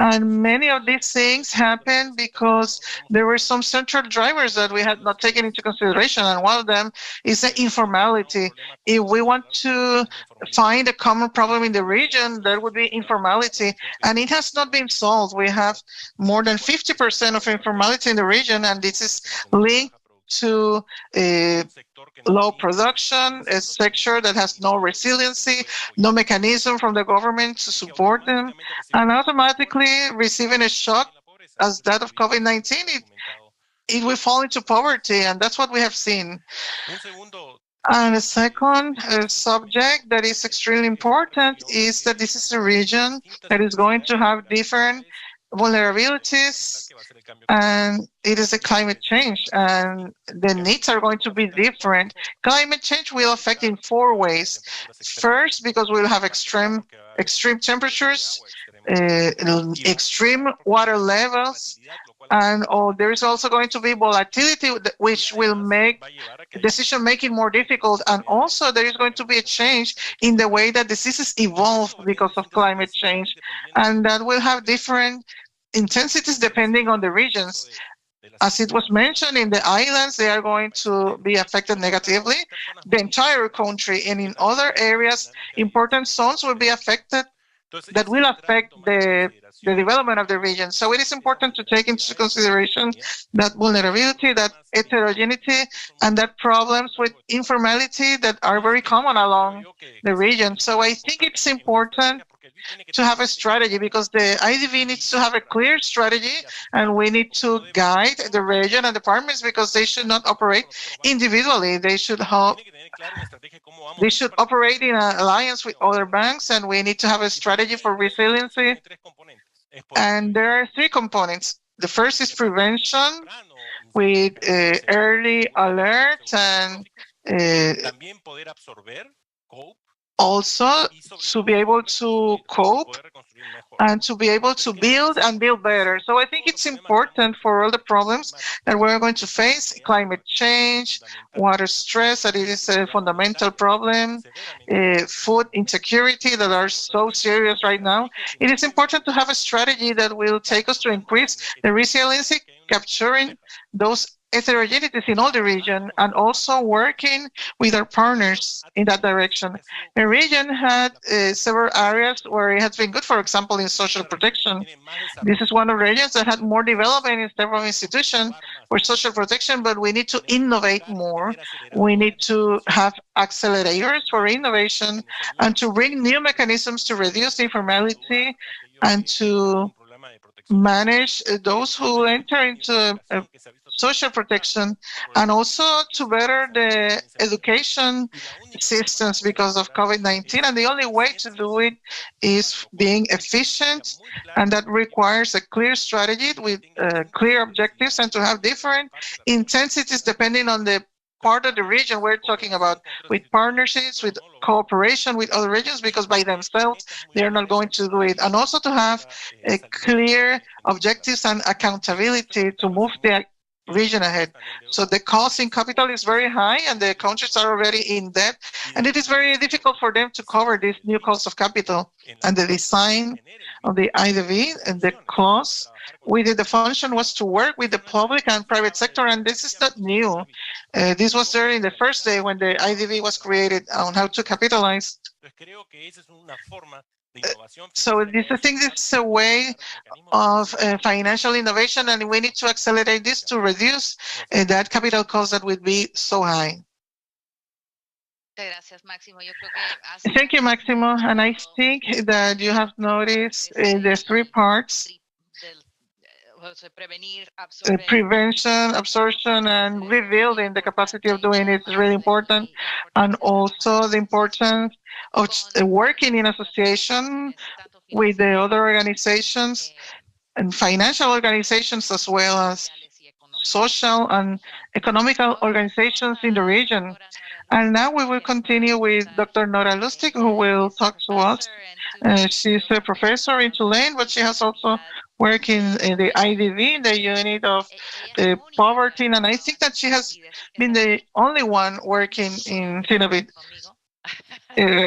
and many of these things happened because there were some central drivers that we had not taken into consideration, and one of them is the informality. If we want to find a common problem in the region, that would be informality, and it has not been solved. We have more than 50% of informality in the region, and this is linked to low production, a sector that has no resiliency, no mechanism from the government to support them, and automatically receiving a shock as that of COVID-19, it will fall into poverty, and that's what we have seen. And a second subject that is extremely important is that this is a region that is going to have different vulnerabilities, and it is a climate change, and the needs are going to be different. Climate change will affect in 4 ways. First, because we'll have extreme temperatures, extreme water levels, and there is also going to be volatility, which will make decision-making more difficult. And also there is going to be a change in the way that diseases evolve because of climate change. And that will have different intensities depending on the regions. As it was mentioned, in the islands, they are going to be affected negatively, the entire country, and in other areas, important zones will be affected that will affect the development of the region. So it is important to take into consideration that vulnerability, that heterogeneity, and that problems with informality that are very common along the region. So I think it's important to have a strategy because the IDB needs to have a clear strategy, and we need to guide the region and departments because they should not operate individually. They should operate in an alliance with other banks, and we need to have a strategy for resiliency And there are three components. The first is prevention with early alerts and also to be able to cope and to be able to build and build better. So I think it's important for all the problems that we're going to face, climate change, water stress, that it is a fundamental problem, food insecurity that are so serious right now. It is important to have a strategy that will take us to increase the resiliency, capturing those heterogeneities in all the region and also working with our partners in that direction. The region had several areas where it has been good, for example, in social protection. This is one of the regions that had more development in several institutions for social protection, but we need to innovate more. We need to have accelerators for innovation and to bring new mechanisms to reduce informality and to manage those who enter into social protection and also to better the education systems because of COVID-19. And the only way to do it is being efficient, and that requires a clear strategy with clear objectives and to have different intensities depending on the part of the region we're talking about, with partnerships, with cooperation with other regions, because by themselves they're not going to do it. And also to have a clear objectives and accountability to move the region ahead. So the cost in capital is very high and the countries are already in debt, and it is very difficult for them to cover this new cost of capital. And the design of the IDB and the clause with the function was to work with the public and private sector, and this is not new. This was there in the first day when the IDB was created on how to capitalize. So this, I think this is a way of financial innovation, and we need to accelerate this to reduce that capital cost that would be so high. Thank you, Maximo. And I think that you have noticed the three parts: prevention, absorption, and rebuilding the capacity of doing it is really important. And also the importance of working in association with the other organizations and financial organizations, as well as social and economical organizations in the region. And now we will continue with Dr. Nora Lustig, who will talk to us. She's a professor in Tulane, but she has also worked in the IDB, in the unit of poverty, and I think that she has been the only one working in Sinabit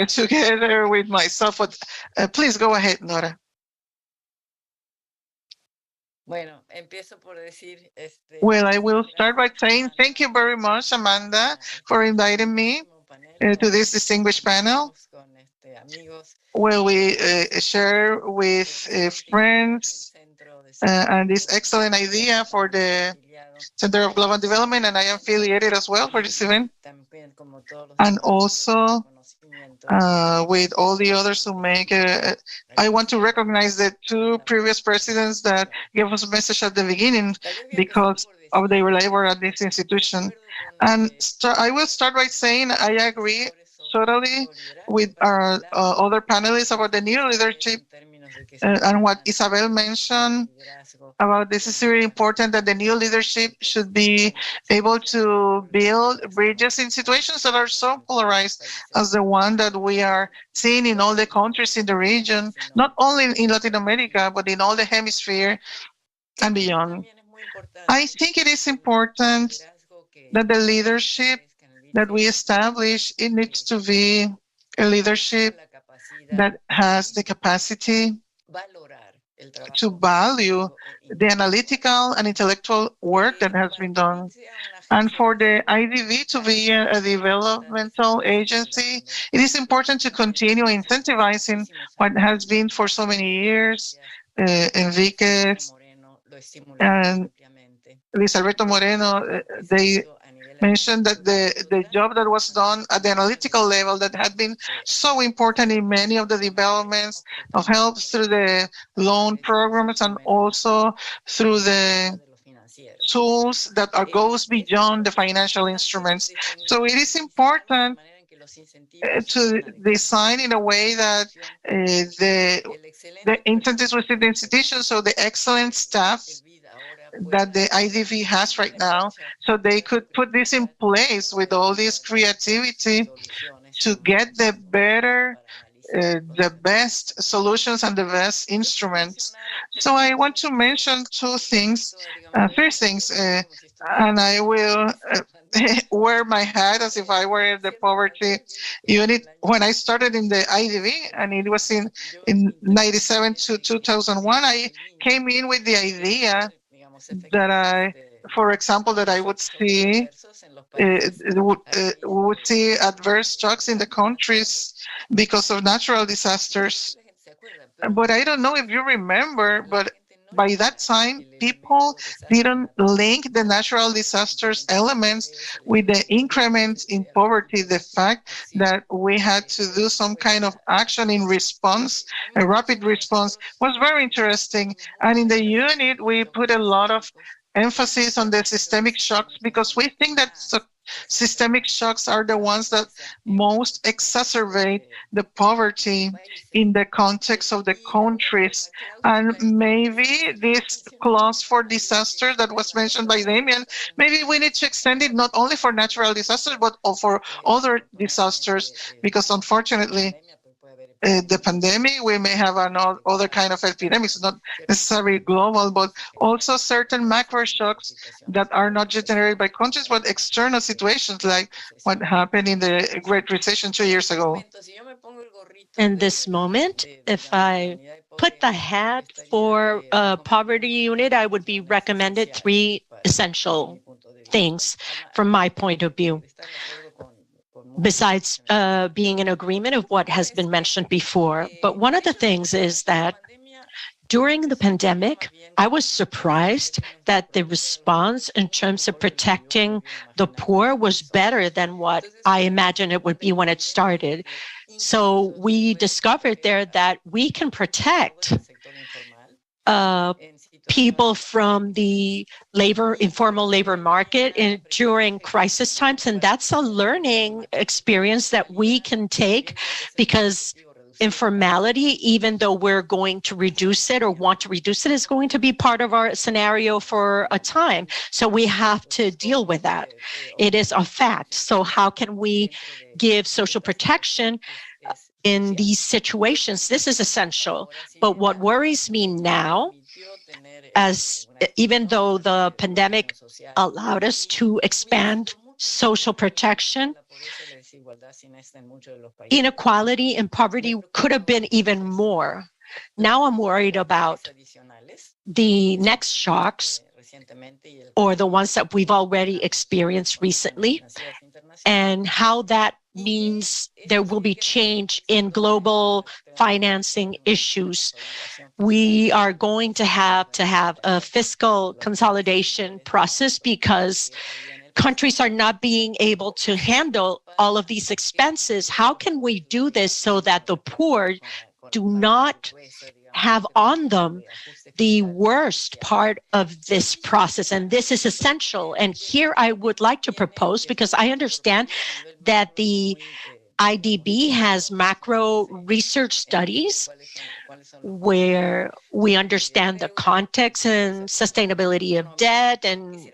together with myself. But please go ahead, Nora. Well, I will start by saying thank you very much, Amanda, for inviting me to this distinguished panel. Well, we share with friends and this excellent idea for the Center of Global Development, and I am affiliated as well for this event. And also with all the others who make it. I want to recognize the two previous presidents that gave us a message at the beginning because of their labor at this institution. And I will start by saying I agree totally with our other panelists about the new leadership and what Isabel mentioned about this is really important, that the new leadership should be able to build bridges in situations that are so polarized as the one that we are seeing in all the countries in the region, not only in Latin America, but in all the hemisphere and beyond. I think it is important that the leadership that we establish, it needs to be a leadership that has the capacity to value the analytical and intellectual work that has been done. And for the IDB to be a developmental agency, it is important to continue incentivizing what has been for so many years. Enriquez and Luis Alberto Moreno, they mentioned that the job that was done at the analytical level that had been so important in many of the developments of help through the loan programs and also through the tools that goes beyond the financial instruments. So it is important to design in a way that the incentives within the institution, so the excellent staff that the IDB has right now, so they could put this in place with all this creativity to get the best solutions and the best instruments. So I want to mention three things, and I will wear my hat as if I were the poverty unit. When I started in the IDB, and it was in 97 to 2001, I came in with the idea that for example, that I would see would see adverse shocks in the countries because of natural disasters. But I don't know if you remember, but by that time, people didn't link the natural disasters elements with the increment in poverty. The fact that we had to do some kind of action in response, a rapid response, was very interesting. And in the unit, we put a lot of emphasis on the systemic shocks because we think that systemic shocks are the ones that most exacerbate the poverty in the context of the countries. And maybe this clause for disaster that was mentioned by Damien, maybe we need to extend it not only for natural disasters, but for other disasters, because unfortunately, the pandemic, we may have other kind of epidemics, not necessarily global, but also certain macro shocks that are not generated by countries, but external situations like what happened in the Great Recession 2 years ago. In this moment, if I put the hat for a poverty unit, I would be recommended three essential things from my point of view. Besides being in agreement of what has been mentioned before. But one of the things is that during the pandemic, I was surprised that the response in terms of protecting the poor was better than what I imagined it would be when it started. So we discovered there that we can protect people from the informal labor market during crisis times. And that's a learning experience that we can take, because informality, even though we're going to reduce it or want to reduce it, is going to be part of our scenario for a time. So we have to deal with that. It is a fact. So how can we give social protection in these situations? This is essential. But what worries me now, as even though the pandemic allowed us to expand social protection, inequality and poverty could have been even more. Now I'm worried about the next shocks, or the ones that we've already experienced recently, and how that means there will be change in global financing issues. We are going to have a fiscal consolidation process because countries are not being able to handle all of these expenses. How can we do this so that the poor do not have on them the worst part of this process? And this is essential. And here I would like to propose, because I understand that the IDB has macro research studies where we understand the context and sustainability of debt and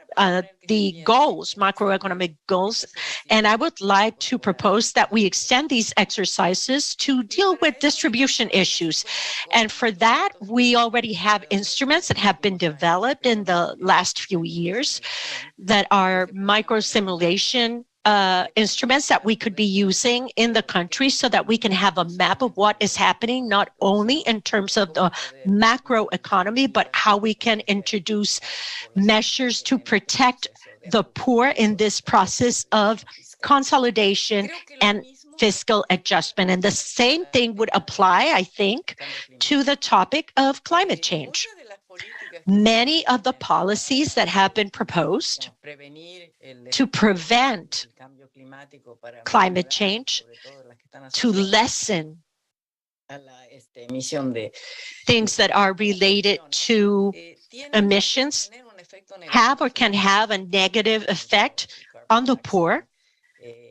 the goals, macroeconomic goals. And I would like to propose that we extend these exercises to deal with distribution issues. And for that, we already have instruments that have been developed in the last few years that are micro simulation instruments that we could be using in the country, so that we can have a map of what is happening, not only in terms of the macro economy, but how we can introduce measures to protect the poor in this process of consolidation and fiscal adjustment. And the same thing would apply, I think, to the topic of climate change. Many of the policies that have been proposed to prevent climate change, to lessen things that are related to emissions, have or can have a negative effect on the poor.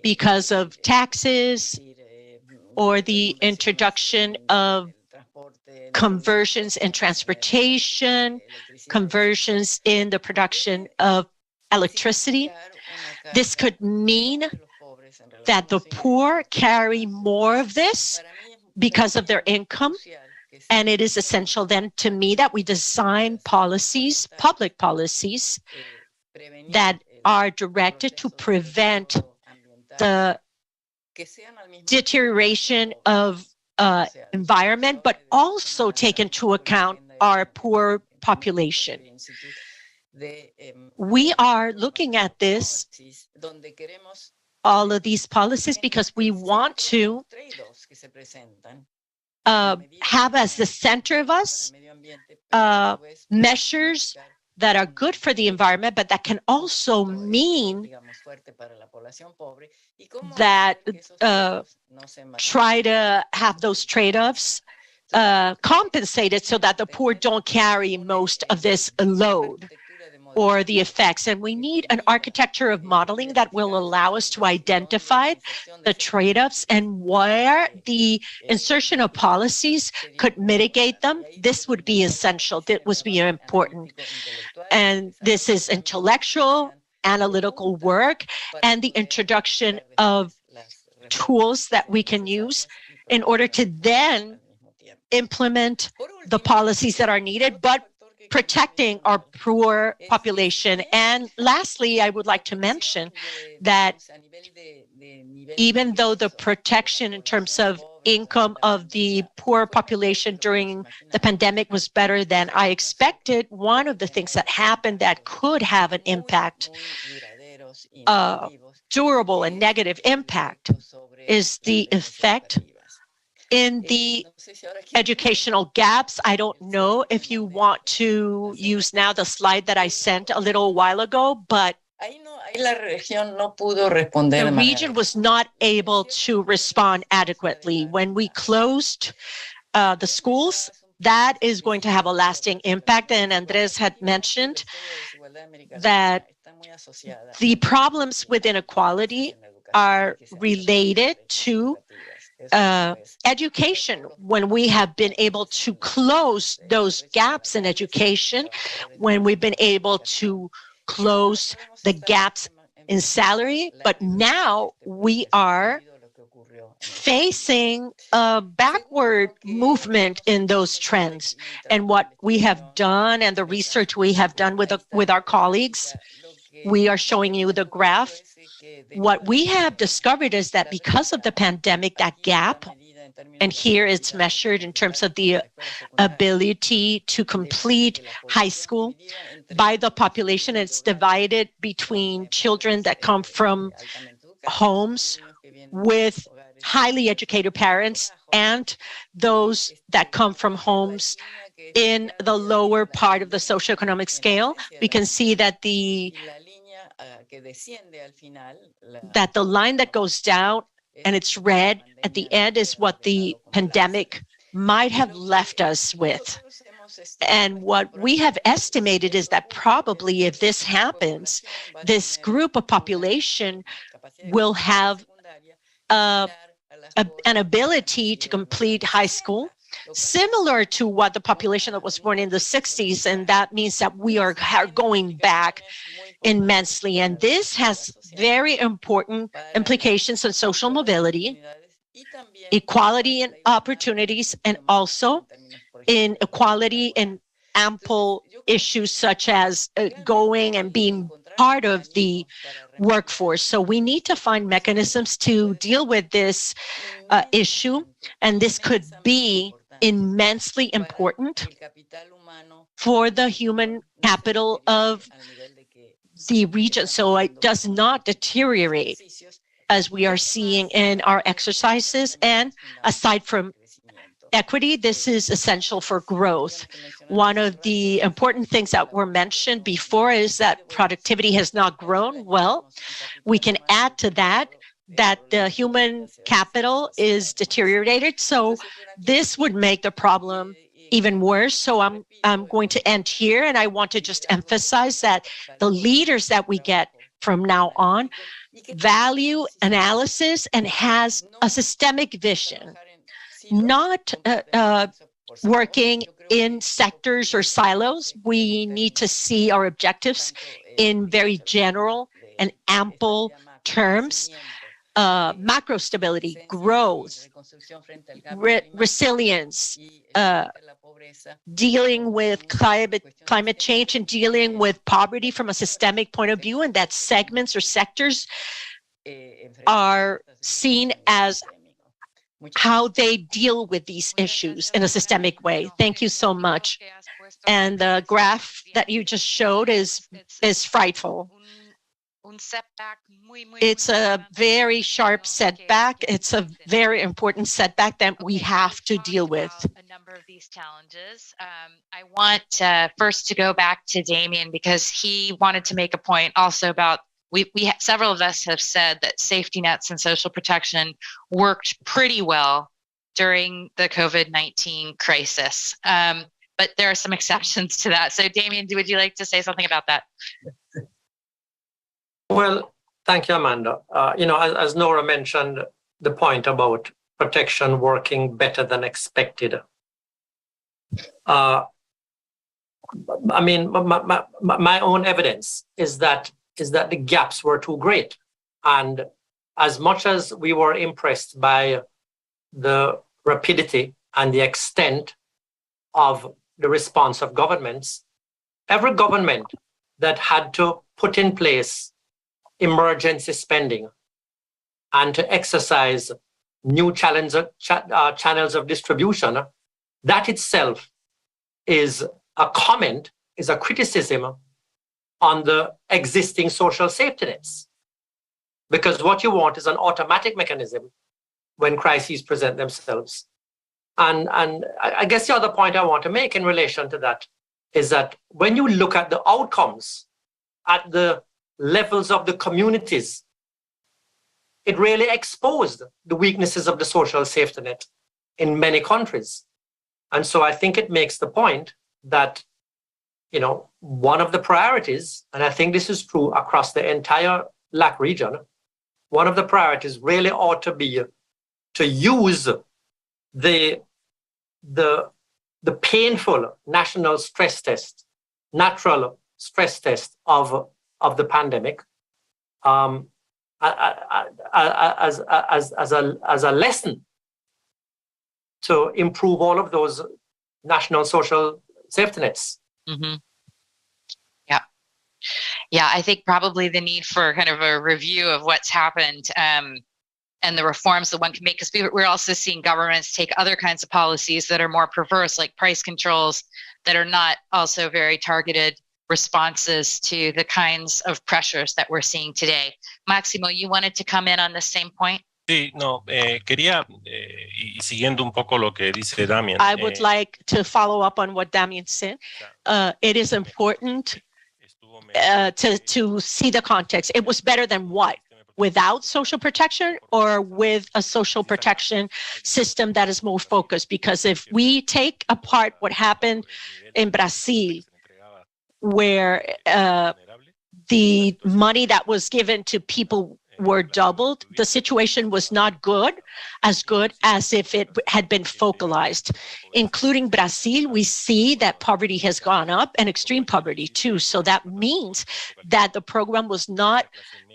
because of taxes or the introduction of conversions in transportation, conversions in the production of electricity. This could mean that the poor carry more of this because of their income. And it is essential then to me that we design policies, public policies, that are directed to prevent the deterioration of environment, but also take into account our poor population. We are looking at this, all of these policies, because we want to have as the center of us measures that are good for the environment, but that can also mean that try to have those trade-offs compensated so that the poor don't carry most of this load or the effects. And we need an architecture of modeling that will allow us to identify the trade-offs and where the insertion of policies could mitigate them. This would be essential. That would be important. And this is intellectual, analytical work, and the introduction of tools that we can use in order to then implement the policies that are needed, but protecting our poor population. And lastly, I would like to mention that even though the protection in terms of income of the poor population during the pandemic was better than I expected, one of the things that happened that could have an impact, durable and negative impact, is the effect in the educational gaps. I don't know if you want to use now the slide that I sent a little while ago, but the region was not able to respond adequately. When we closed the schools, that is going to have a lasting impact. And Andres had mentioned that the problems with inequality are related to education. When we have been able to close those gaps in education, when we've been able to close the gaps in salary, but now we are facing a backward movement in those trends. And what we have done and the research we have done with our colleagues, we are showing you the graph. What we have discovered is that because of the pandemic, that gap, and here it's measured in terms of the ability to complete high school by the population. It's divided between children that come from homes with highly educated parents and those that come from homes in the lower part of the socioeconomic scale. We can see that the line that goes down and it's red at the end is what the pandemic might have left us with. And what we have estimated is that probably if this happens, this group of population will have an ability to complete high school, similar to what the population that was born in the 60s. And that means that we are going back immensely. And this has very important implications on social mobility, equality in opportunities, and also in equality in ample issues such as going and being part of the workforce. So we need to find mechanisms to deal with this issue, and this could be immensely important for the human capital of the region, so it does not deteriorate as we are seeing in our exercises. And aside from equity, this is essential for growth. One of the important things that were mentioned before is that productivity has not grown. Well, we can add to that the human capital is deteriorated. So this would make the problem even worse. So I'm going to end here, and I want to just emphasize that the leaders that we get from now on value analysis and has a systemic vision, not working in sectors or silos. We need to see our objectives in very general and ample terms. Macro stability, growth, resilience, dealing with climate change and dealing with poverty from a systemic point of view, and that segments or sectors are seen as how they deal with these issues in a systemic way. Thank you so much. And the graph that you just showed is frightful. It's a very sharp setback. It's a very important setback that we have to deal with. A number of these challenges. I want first to go back to Damien because he wanted to make a point also about several of us have said that safety nets and social protection worked pretty well during the COVID-19 crisis. But there are some exceptions to that. So Damien, would you like to say something about that? Well, thank you, Amanda. As Nora mentioned, the point about protection working better than expected. My own evidence is that the gaps were too great. And as much as we were impressed by the rapidity and the extent of the response of governments, every government that had to put in place emergency spending and to exercise new channels of distribution, that itself is a comment, is a criticism on the existing social safety nets. Because what you want is an automatic mechanism when crises present themselves. And I guess the other point I want to make in relation to that is that when you look at the outcomes at the levels of the communities, it really exposed the weaknesses of the social safety net in many countries. And so I think it makes the point that, one of the priorities, and I think this is true across the entire LAC region, one of the priorities really ought to be to use the painful national stress test, natural stress test of the pandemic as a lesson to improve all of those national social safety nets. Mm-hmm. Yeah, I think probably the need for kind of a review of what's happened and the reforms that one can make, because we're also seeing governments take other kinds of policies that are more perverse, like price controls that are not also very targeted responses to the kinds of pressures that we're seeing today. Máximo, you wanted to come in on the same point? Sí, no, quería, y siguiendo un poco lo que dice Damien. I would like to follow up on what Damien said. It is important to see the context. It was better than what? Without social protection or with a social protection system that is more focused? Because if we take apart what happened in Brazil, where the money that was given to people were doubled, the situation was not good as if it had been focalized. Including Brazil, we see that poverty has gone up and extreme poverty too. So that means that the program was not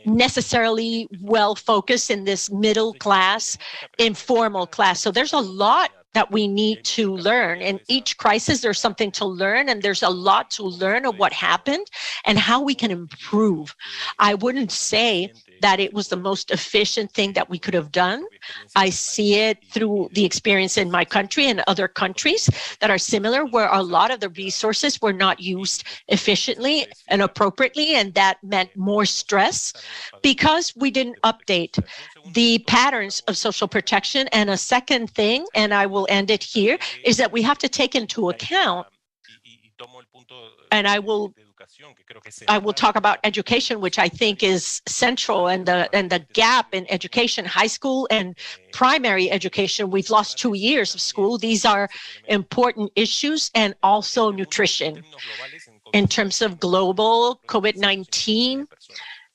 necessarily well focused in this middle class, informal class. So there's a lot that we need to learn. In each crisis, there's something to learn, and there's a lot to learn of what happened and how we can improve. I wouldn't say that it was the most efficient thing that we could have done. I see it through the experience in my country and other countries that are similar, where a lot of the resources were not used efficiently and appropriately, and that meant more stress because we didn't update the patterns of social protection. And a second thing, and I will end it here, is that we have to take into account, and I will talk about education, which I think is central, and the gap in education, high school and primary education. We've lost 2 years of school. These are important issues, and also nutrition. In terms of global COVID-19,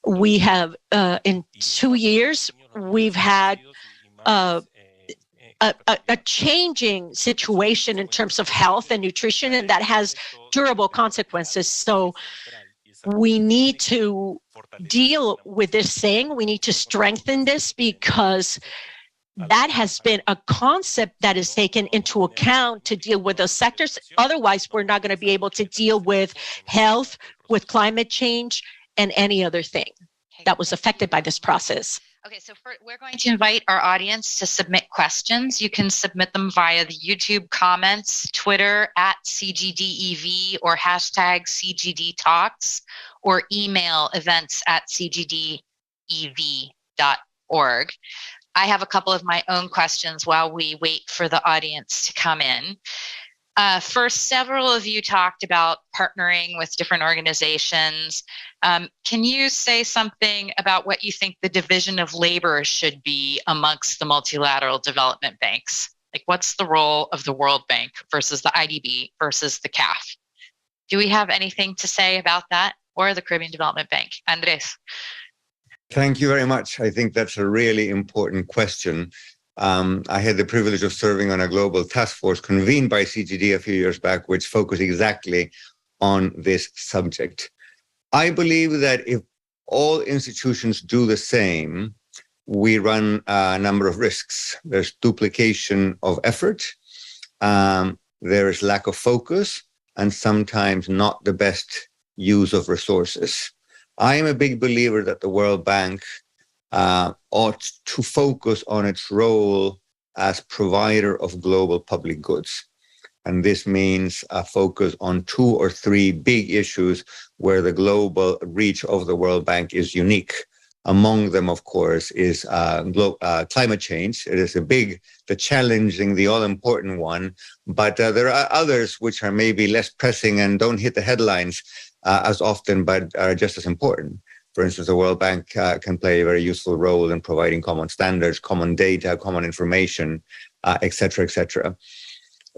We have, in 2 years, we've had a changing situation in terms of health and nutrition, and that has durable consequences. So we need to deal with this thing. We need to strengthen this because that has been a concept that is taken into account to deal with those sectors. Otherwise, we're not going to be able to deal with health, with climate change, and any other thing that was affected by this process. Okay, so we're going to invite our audience to submit questions. You can submit them via the YouTube comments, Twitter @CGDEV or hashtag CGD Talks, or email events@cgdev.org. I have a couple of my own questions while we wait for the audience to come in. First, several of you talked about partnering with different organizations. Can you say something about what you think the division of labor should be amongst the multilateral development banks? Like, what's the role of the World Bank versus the IDB versus the CAF? Do we have anything to say about that, or the Caribbean Development Bank? Andres. Thank you very much. I think that's a really important question. I had the privilege of serving on a global task force convened by CGD a few years back, which focused exactly on this subject. I believe that if all institutions do the same, we run a number of risks. There's duplication of effort, there is lack of focus, and sometimes not the best use of resources. I am a big believer that the World Bank ought to focus on its role as provider of global public goods. And this means a focus on 2 or 3 big issues where the global reach of the World Bank is unique. Among them, of course, is climate change. It is the challenging, the all-important one. But there are others which are maybe less pressing and don't hit the headlines as often, but are just as important. For instance, the World Bank can play a very useful role in providing common standards, common data, common information, et cetera, et cetera.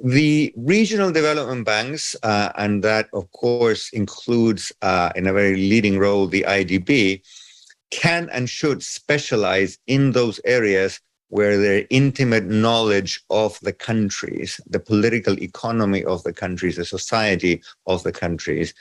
The regional development banks, and that, of course, includes in a very leading role the IDB, can and should specialize in those areas where their intimate knowledge of the countries, the political economy of the countries, the society of the countries,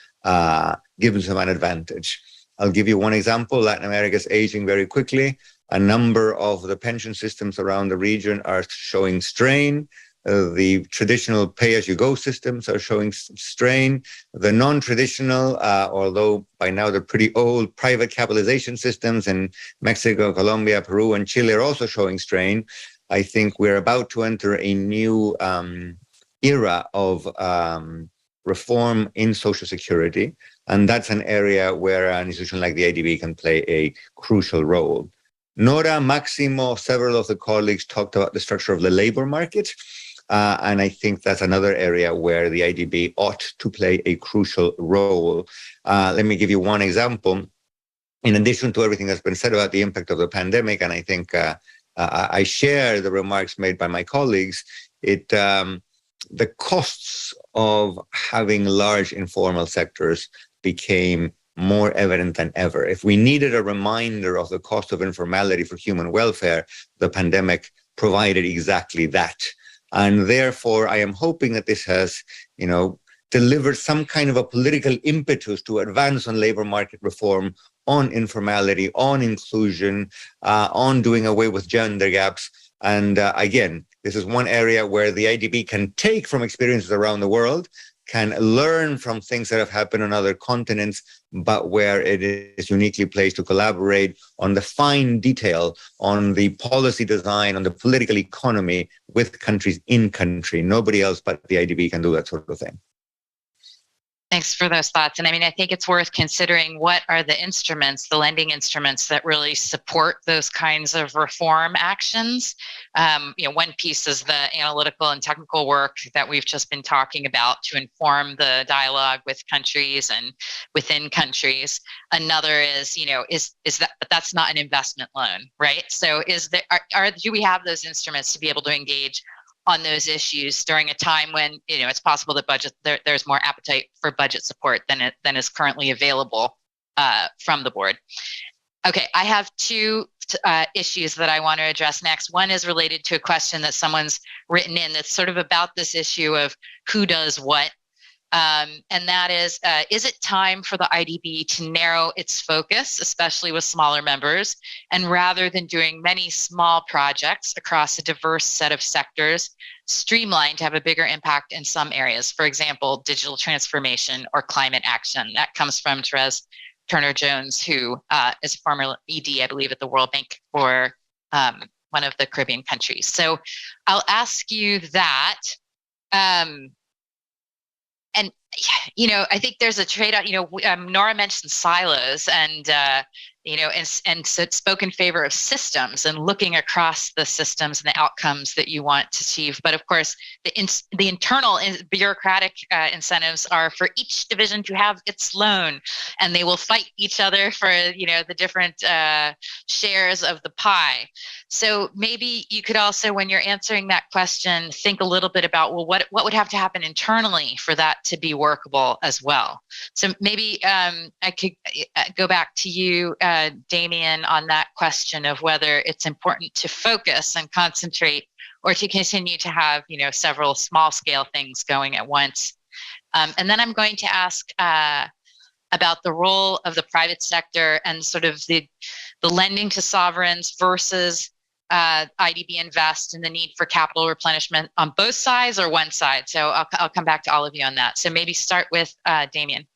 gives them an advantage. I'll give you one example. Latin America is aging very quickly. A number of the pension systems around the region are showing strain. The traditional pay-as-you-go systems are showing strain. The non-traditional, although by now they're pretty old, private capitalization systems in Mexico, Colombia, Peru, and Chile are also showing strain. I think we're about to enter a new era of reform in social security. And that's an area where an institution like the IDB can play a crucial role. Nora, Maximo, several of the colleagues talked about the structure of the labor market. And I think that's another area where the IDB ought to play a crucial role. Let me give you one example. In addition to everything that's been said about the impact of the pandemic, and I think I share the remarks made by my colleagues, the costs of having large informal sectors became more evident than ever. If we needed a reminder of the cost of informality for human welfare, the pandemic provided exactly that. And therefore, I am hoping that this has, delivered some kind of a political impetus to advance on labor market reform, on informality, on inclusion, on doing away with gender gaps. And again, this is one area where the IDB can take from experiences around the world, can learn from things that have happened on other continents, but where it is uniquely placed to collaborate on the fine detail, on the policy design, on the political economy with countries in country. Nobody else but the IDB can do that sort of thing. Thanks for those thoughts. And I think it's worth considering what are the instruments, the lending instruments that really support those kinds of reform actions. One piece is the analytical and technical work that we've just been talking about to inform the dialogue with countries and within countries. Another is, but that's not an investment loan, right? So do we have those instruments to be able to engage on those issues during a time when it's possible that there's more appetite for budget support than is currently available from the board? Okay, I have two issues that I want to address next. One is related to a question that someone's written in that's sort of about this issue of who does what. And that is it time for the IDB to narrow its focus, especially with smaller members, and rather than doing many small projects across a diverse set of sectors, streamline to have a bigger impact in some areas, for example, digital transformation or climate action? That comes from Therese Turner-Jones, who is a former ED, I believe, at the World Bank for one of the Caribbean countries. So I'll ask you that. And, you know, I think there's a trade-off. You know, Nora mentioned silos and, you know, and so it spoke in favor of systems and looking across the systems and the outcomes that you want to achieve. But of course, the internal bureaucratic incentives are for each division to have its loan, and they will fight each other for, you know, the different shares of the pie. So maybe you could also, when you're answering that question, think a little bit about, well, what would have to happen internally for that to be workable as well? So maybe I could go back to you, Damien, on that question of whether it's important to focus and concentrate or to continue to have, you know, several small scale things going at once. And then I'm going to ask about the role of the private sector and sort of the lending to sovereigns versus IDB Invest and the need for capital replenishment on both sides or one side. So I'll come back to all of you on that. So maybe start with Damien.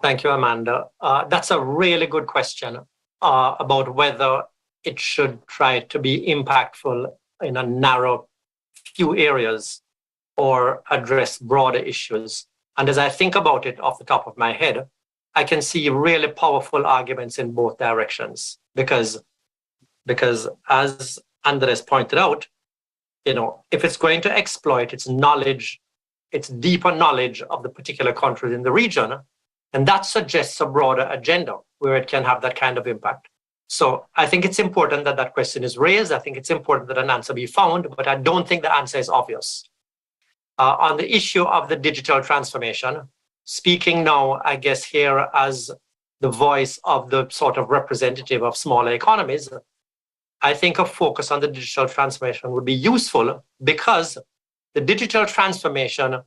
Thank you, Amanda. That's a really good question about whether it should try to be impactful in a narrow few areas or address broader issues. And as I think about it off the top of my head, I can see really powerful arguments in both directions because as Andres pointed out, you know, if it's going to exploit its knowledge, its deeper knowledge of the particular countries in the region, and that suggests a broader agenda where it can have that kind of impact. So I think it's important that that question is raised. I think it's important that an answer be found, but I don't think the answer is obvious. On the issue of the digital transformation, speaking now, I guess, here as the voice of the sort of representative of smaller economies, I think a focus on the digital transformation would be useful because the digital transformation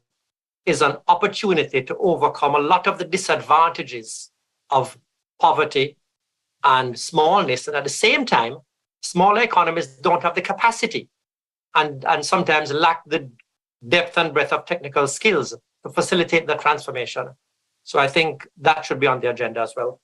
is an opportunity to overcome a lot of the disadvantages of poverty and smallness. And at the same time, smaller economies don't have the capacity and sometimes lack the depth and breadth of technical skills to facilitate the transformation. So I think that should be on the agenda as well.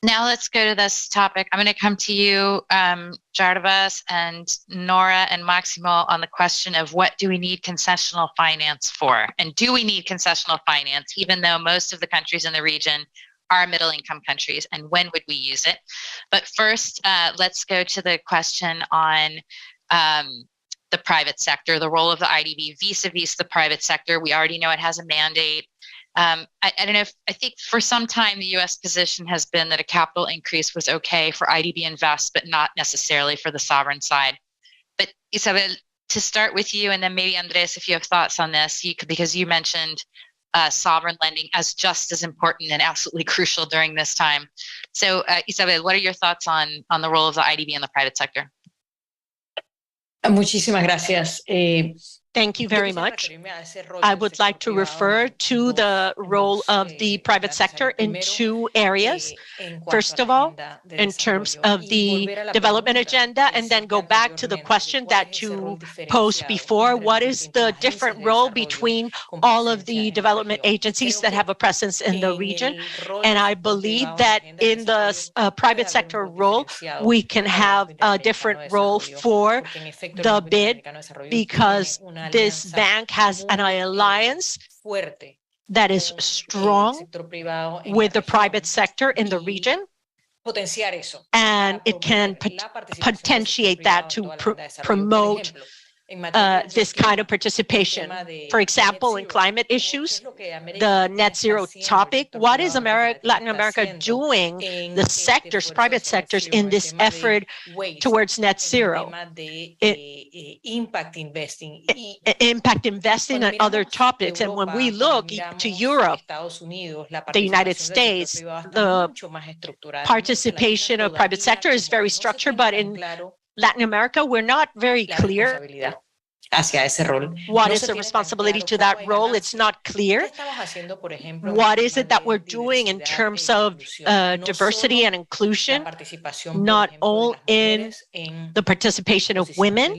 Now let's go to this topic. I'm going to come to you, Jardavas and Nora and Maximo, on the question of what do we need concessional finance for? And do we need concessional finance, even though most of the countries in the region are middle-income countries, and when would we use it? But first, let's go to the question on the private sector, the role of the IDB vis-a-vis the private sector. We already know it has a mandate. I don't know I think for some time the U.S. position has been that a capital increase was okay for IDB Invest, but not necessarily for the sovereign side. But Isabel, to start with you, and then maybe Andres, if you have thoughts on this, because you mentioned sovereign lending as just as important and absolutely crucial during this time. So Isabel, what are your thoughts on the role of the IDB in the private sector? Muchísimas gracias. Thank you very much. I would like to refer to the role of the private sector in two areas. First of all, in terms of the development agenda, and then go back to the question that you posed before. What is the different role between all of the development agencies that have a presence in the region? And I believe that in the private sector role, we can have a different role for the BID because this bank has an alliance that is strong with the private sector in the region, and it can potentiate that to promote this kind of participation. For example, in climate issues, the net zero topic, what is Latin America doing, the sectors, private sectors, in this effort towards net zero? Impact investing and other topics. And when we look to Europe, the United States, the participation of private sector is very structured, but in Latin America, we're not very clear hacia ese rol. What is the responsibility to that role? It's not clear. What is it that we're doing in terms of diversity and inclusion, not all in the participation of women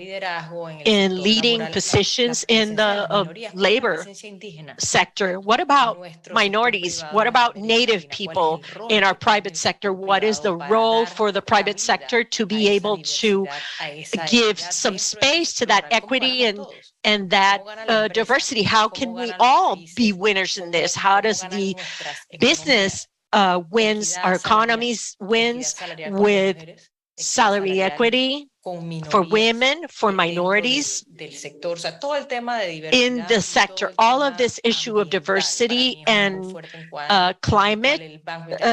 in leading positions in the labor sector? What about minorities? What about Native people in our private sector? What is the role for the private sector to be able to give some space to that equity and that diversity? How can we all be winners in this? How does the business wins, our economies wins with salary equity for women, for minorities in the sector? All of this issue of diversity and climate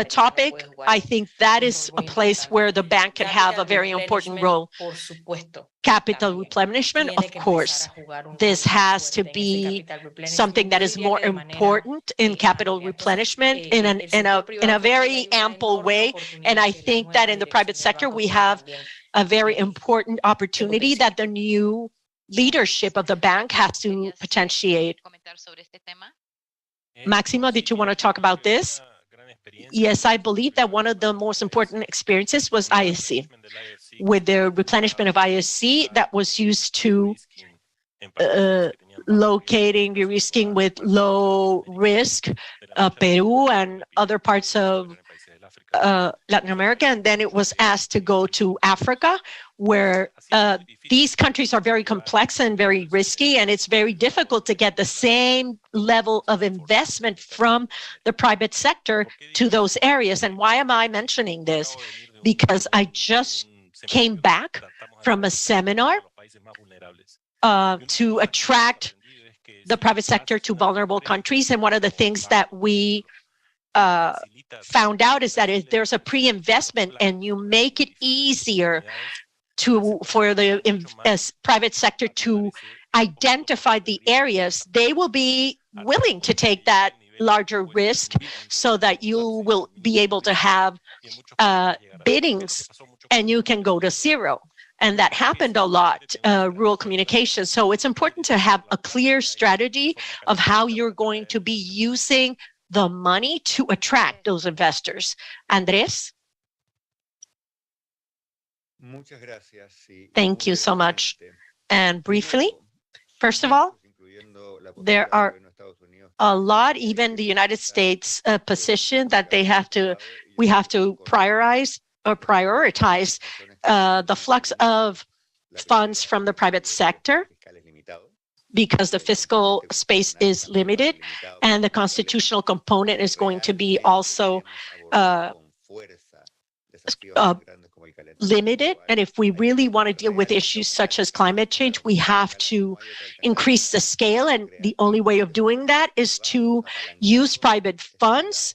topic, I think that is a place where the bank can have a very important role. Capital replenishment, of course. This has to be something that is more important in capital replenishment in a very ample way. And I think that in the private sector, we have a very important opportunity that the new leadership of the bank has to potentiate. Maximo, did you want to talk about this? Yes, I believe that one of the most important experiences was ISC. With the replenishment of ISC that was used to locating, de-risking with low risk, Peru and other parts of Latin America, and then it was asked to go to Africa, where these countries are very complex and very risky, and it's very difficult to get the same level of investment from the private sector to those areas. And why am I mentioning this? Because I just came back from a seminar to attract the private sector to vulnerable countries, and one of the things that we found out is that if there's a pre-investment and you make it easier for the private sector to identify the areas, they will be willing to take that larger risk so that you will be able to have biddings and you can go to zero. And that happened a lot, rural communication. So it's important to have a clear strategy of how you're going to be using the money to attract those investors. Andres? Thank you so much. And briefly, first of all, there are a lot, even the United States position that we have to prioritize the flux of funds from the private sector, because the fiscal space is limited and the constitutional component is going to be also limited. And if we really want to deal with issues such as climate change, we have to increase the scale. And the only way of doing that is to use private funds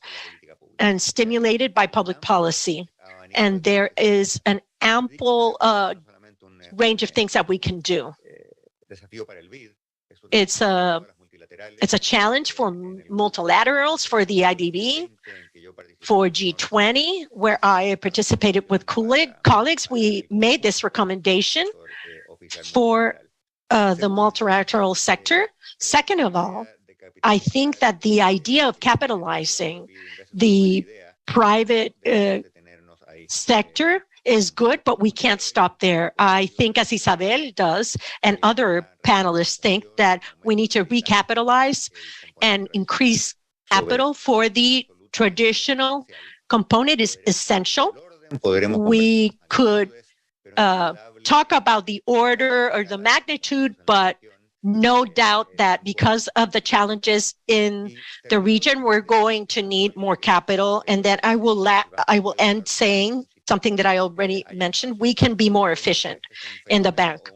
and stimulated by public policy. And there is an ample range of things that we can do. It's a challenge for multilaterals, for the IDB, for G20, where I participated with colleagues. We made this recommendation for the multilateral sector. Second of all, I think that the idea of capitalizing the private sector is good, but we can't stop there. I think, as Isabel does, and other panelists think, that we need to recapitalize and increase capital for the traditional component is essential. We could talk about the order or the magnitude, but no doubt that because of the challenges in the region, we're going to need more capital. And then I will end saying something that I already mentioned: we can be more efficient in the bank.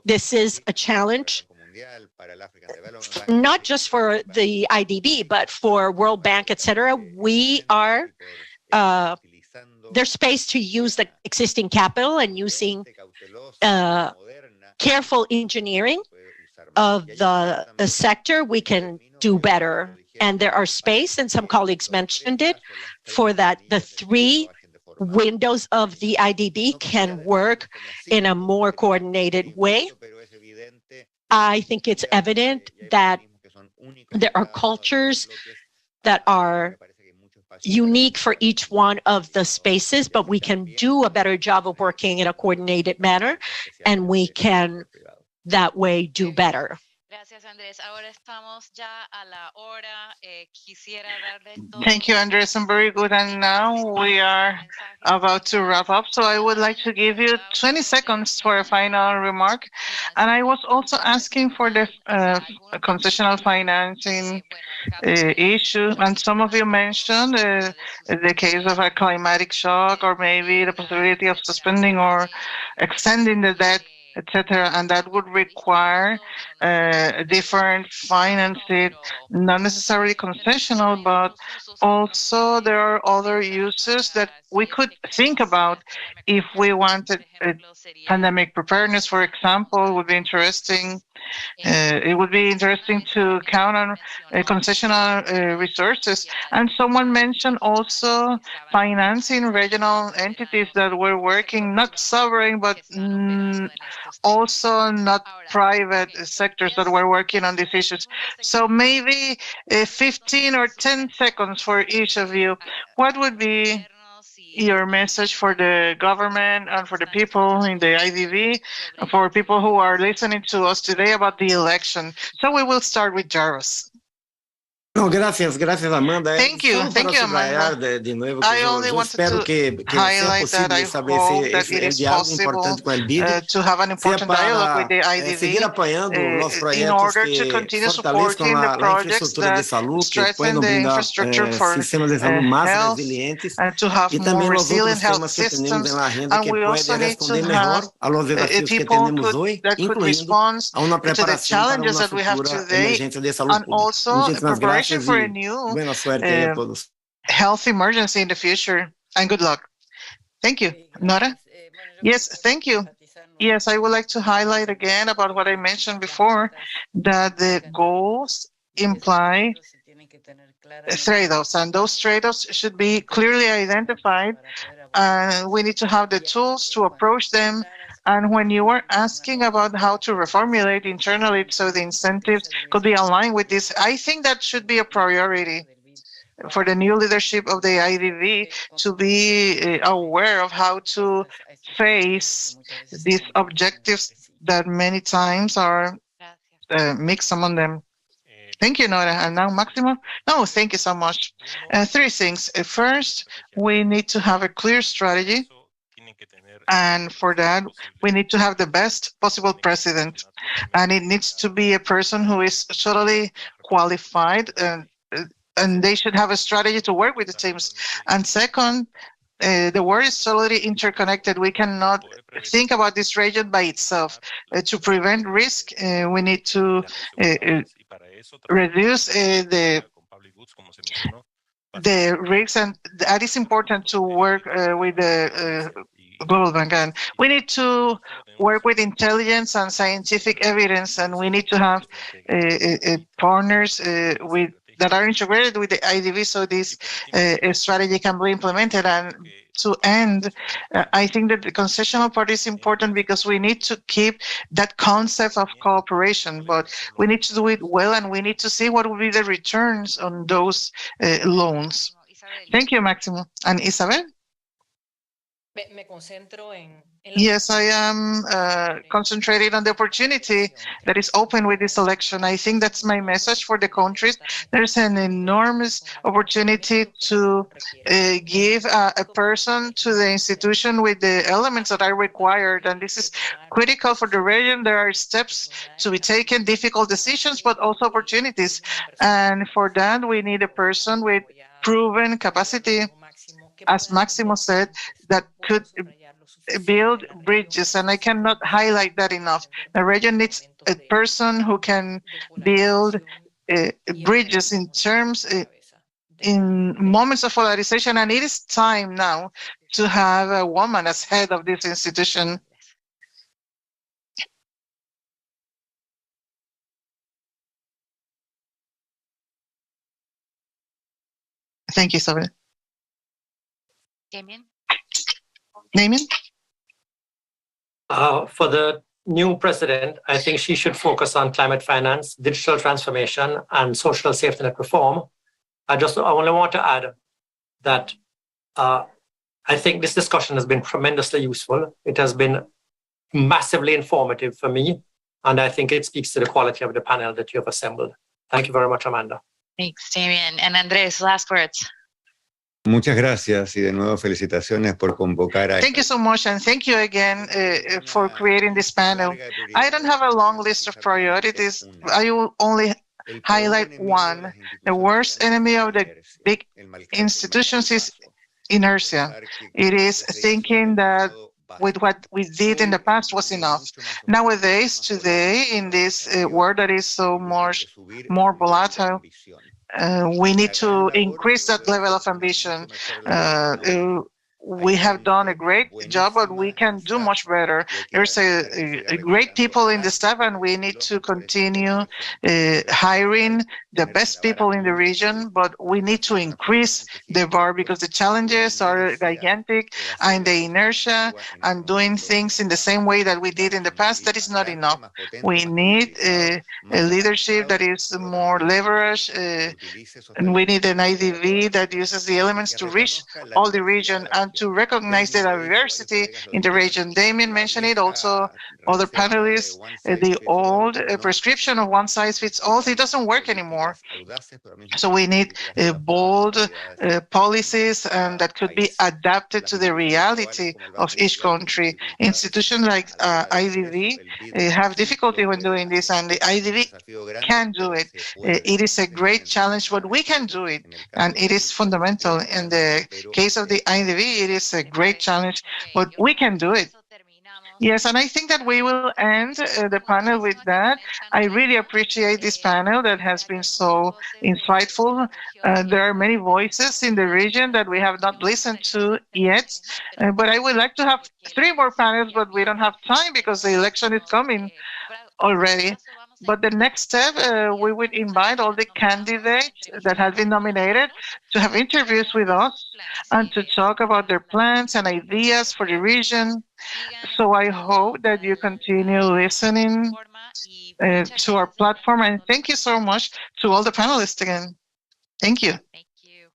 This is a challenge not just for the IDB, but for World Bank, etc. We are there's space to use the existing capital and using careful engineering of the sector. We can do better. And there are space, and some colleagues mentioned it, for that the three windows of the IDB can work in a more coordinated way. I think it's evident that there are cultures that are unique for each one of the spaces, but we can do a better job of working in a coordinated manner, and we can that way do better. Thank you, Andres. I'm very good. And now we are about to wrap up. So I would like to give you 20 seconds for a final remark. And I was also asking for the concessional financing issue. And some of you mentioned the case of a climatic shock, or maybe the possibility of suspending or extending the debt, etc., and that would require different financing, not necessarily concessional, but also there are other uses that we could think about if we wanted pandemic preparedness, for example. Would be interesting. It would be interesting to count on concessional resources. And someone mentioned also financing regional entities that were working, not sovereign, but also not private sectors that were working on these issues. So maybe 15 or 10 seconds for each of you. What would be your message for the government and for the people in the IDB, for people who are listening to us today about the election? So we will start with Jarvis. No, gracias, Amanda. Thank you, Amanda. I only wanted to highlight that I hope that it is possible to have an important dialogue with the IDB in order to continue supporting the projects that strengthen the infrastructure for health and to have more resilient health systems. And we also need to have people that could respond to the challenges that we have today, and also preparation for a new health emergency in the future. And good luck. Thank you. Nora? Yes, thank you. Yes, I would like to highlight again about what I mentioned before, that the goals imply trade-offs, and those trade-offs should be clearly identified, and we need to have the tools to approach them. And when you were asking about how to reformulate internally so the incentives could be aligned with this, I think that should be a priority for the new leadership of the IDB to be aware of how to face these objectives that many times are mixed among them. Thank you, Nora. And now, Maximo? No, thank you so much. Three things. First, we need to have a clear strategy. And for that, we need to have the best possible president. And it needs to be a person who is totally qualified, and they should have a strategy to work with the teams. And second, the world is totally interconnected. We cannot think about this region by itself. To prevent risk, we need to reduce the risks, and that is important to work with the Global Bank. And we need to work with intelligence and scientific evidence, and we need to have partners that are integrated with the IDB so this strategy can be implemented. And to end, I think that the concessional part is important because we need to keep that concept of cooperation, but we need to do it well, and we need to see what will be the returns on those loans. Thank you, Maximo. And Isabel? Yes, I am concentrated on the opportunity that is open with this election. I think that's my message for the countries. There's an enormous opportunity to give a person to the institution with the elements that are required, and this is critical for the region. There are steps to be taken, difficult decisions, but also opportunities. And for that, we need a person with proven capacity, as Maximo said, that could build bridges, and I cannot highlight that enough. The region needs a person who can build bridges in terms in moments of polarization, and it is time now to have a woman as head of this institution. Thank you, Isabel. Damien? For the new president, I think she should focus on climate finance, digital transformation, and social safety net reform. I only want to add that I think this discussion has been tremendously useful. It has been massively informative for me, and I think it speaks to the quality of the panel that you have assembled. Thank you very much, Amanda. Thanks, Damien. And Andres, last words. Muchas gracias y de nuevo felicitaciones por convocar a... Thank you so much, and thank you again for creating this panel. I don't have a long list of priorities. I will only highlight one. The worst enemy of the big institutions is inertia. It is thinking that with what we did in the past was enough. Nowadays, today, in this world that is so much more volatile, we need to increase that level of ambition. We have done a great job, but we can do much better. There's a great people in the staff, and we need to continue hiring the best people in the region, but we need to increase the bar because the challenges are gigantic, and the inertia and doing things in the same way that we did in the past, that is not enough. We need a leadership that is more leveraged, and we need an IDB that uses the elements to reach all the region and to recognize the diversity in the region. Damien mentioned it, also other panelists. The old prescription of one size fits all, it doesn't work anymore. So we need bold policies and that could be adapted to the reality of each country. Institutions like IDB have difficulty when doing this, and the IDB can do it. It is a great challenge, but we can do it, and it is fundamental. In the case of the IDB, it is a great challenge, but we can do it. Yes, and I think that we will end the panel with that. I really appreciate this panel that has been so insightful. There are many voices in the region that we have not listened to yet, but I would like to have 3 more panels, but we don't have time because the election is coming already. But the next step, we would invite all the candidates that have been nominated to have interviews with us and to talk about their plans and ideas for the region. So I hope that you continue listening to our platform. And thank you so much to all the panelists again. Thank you. Thank you.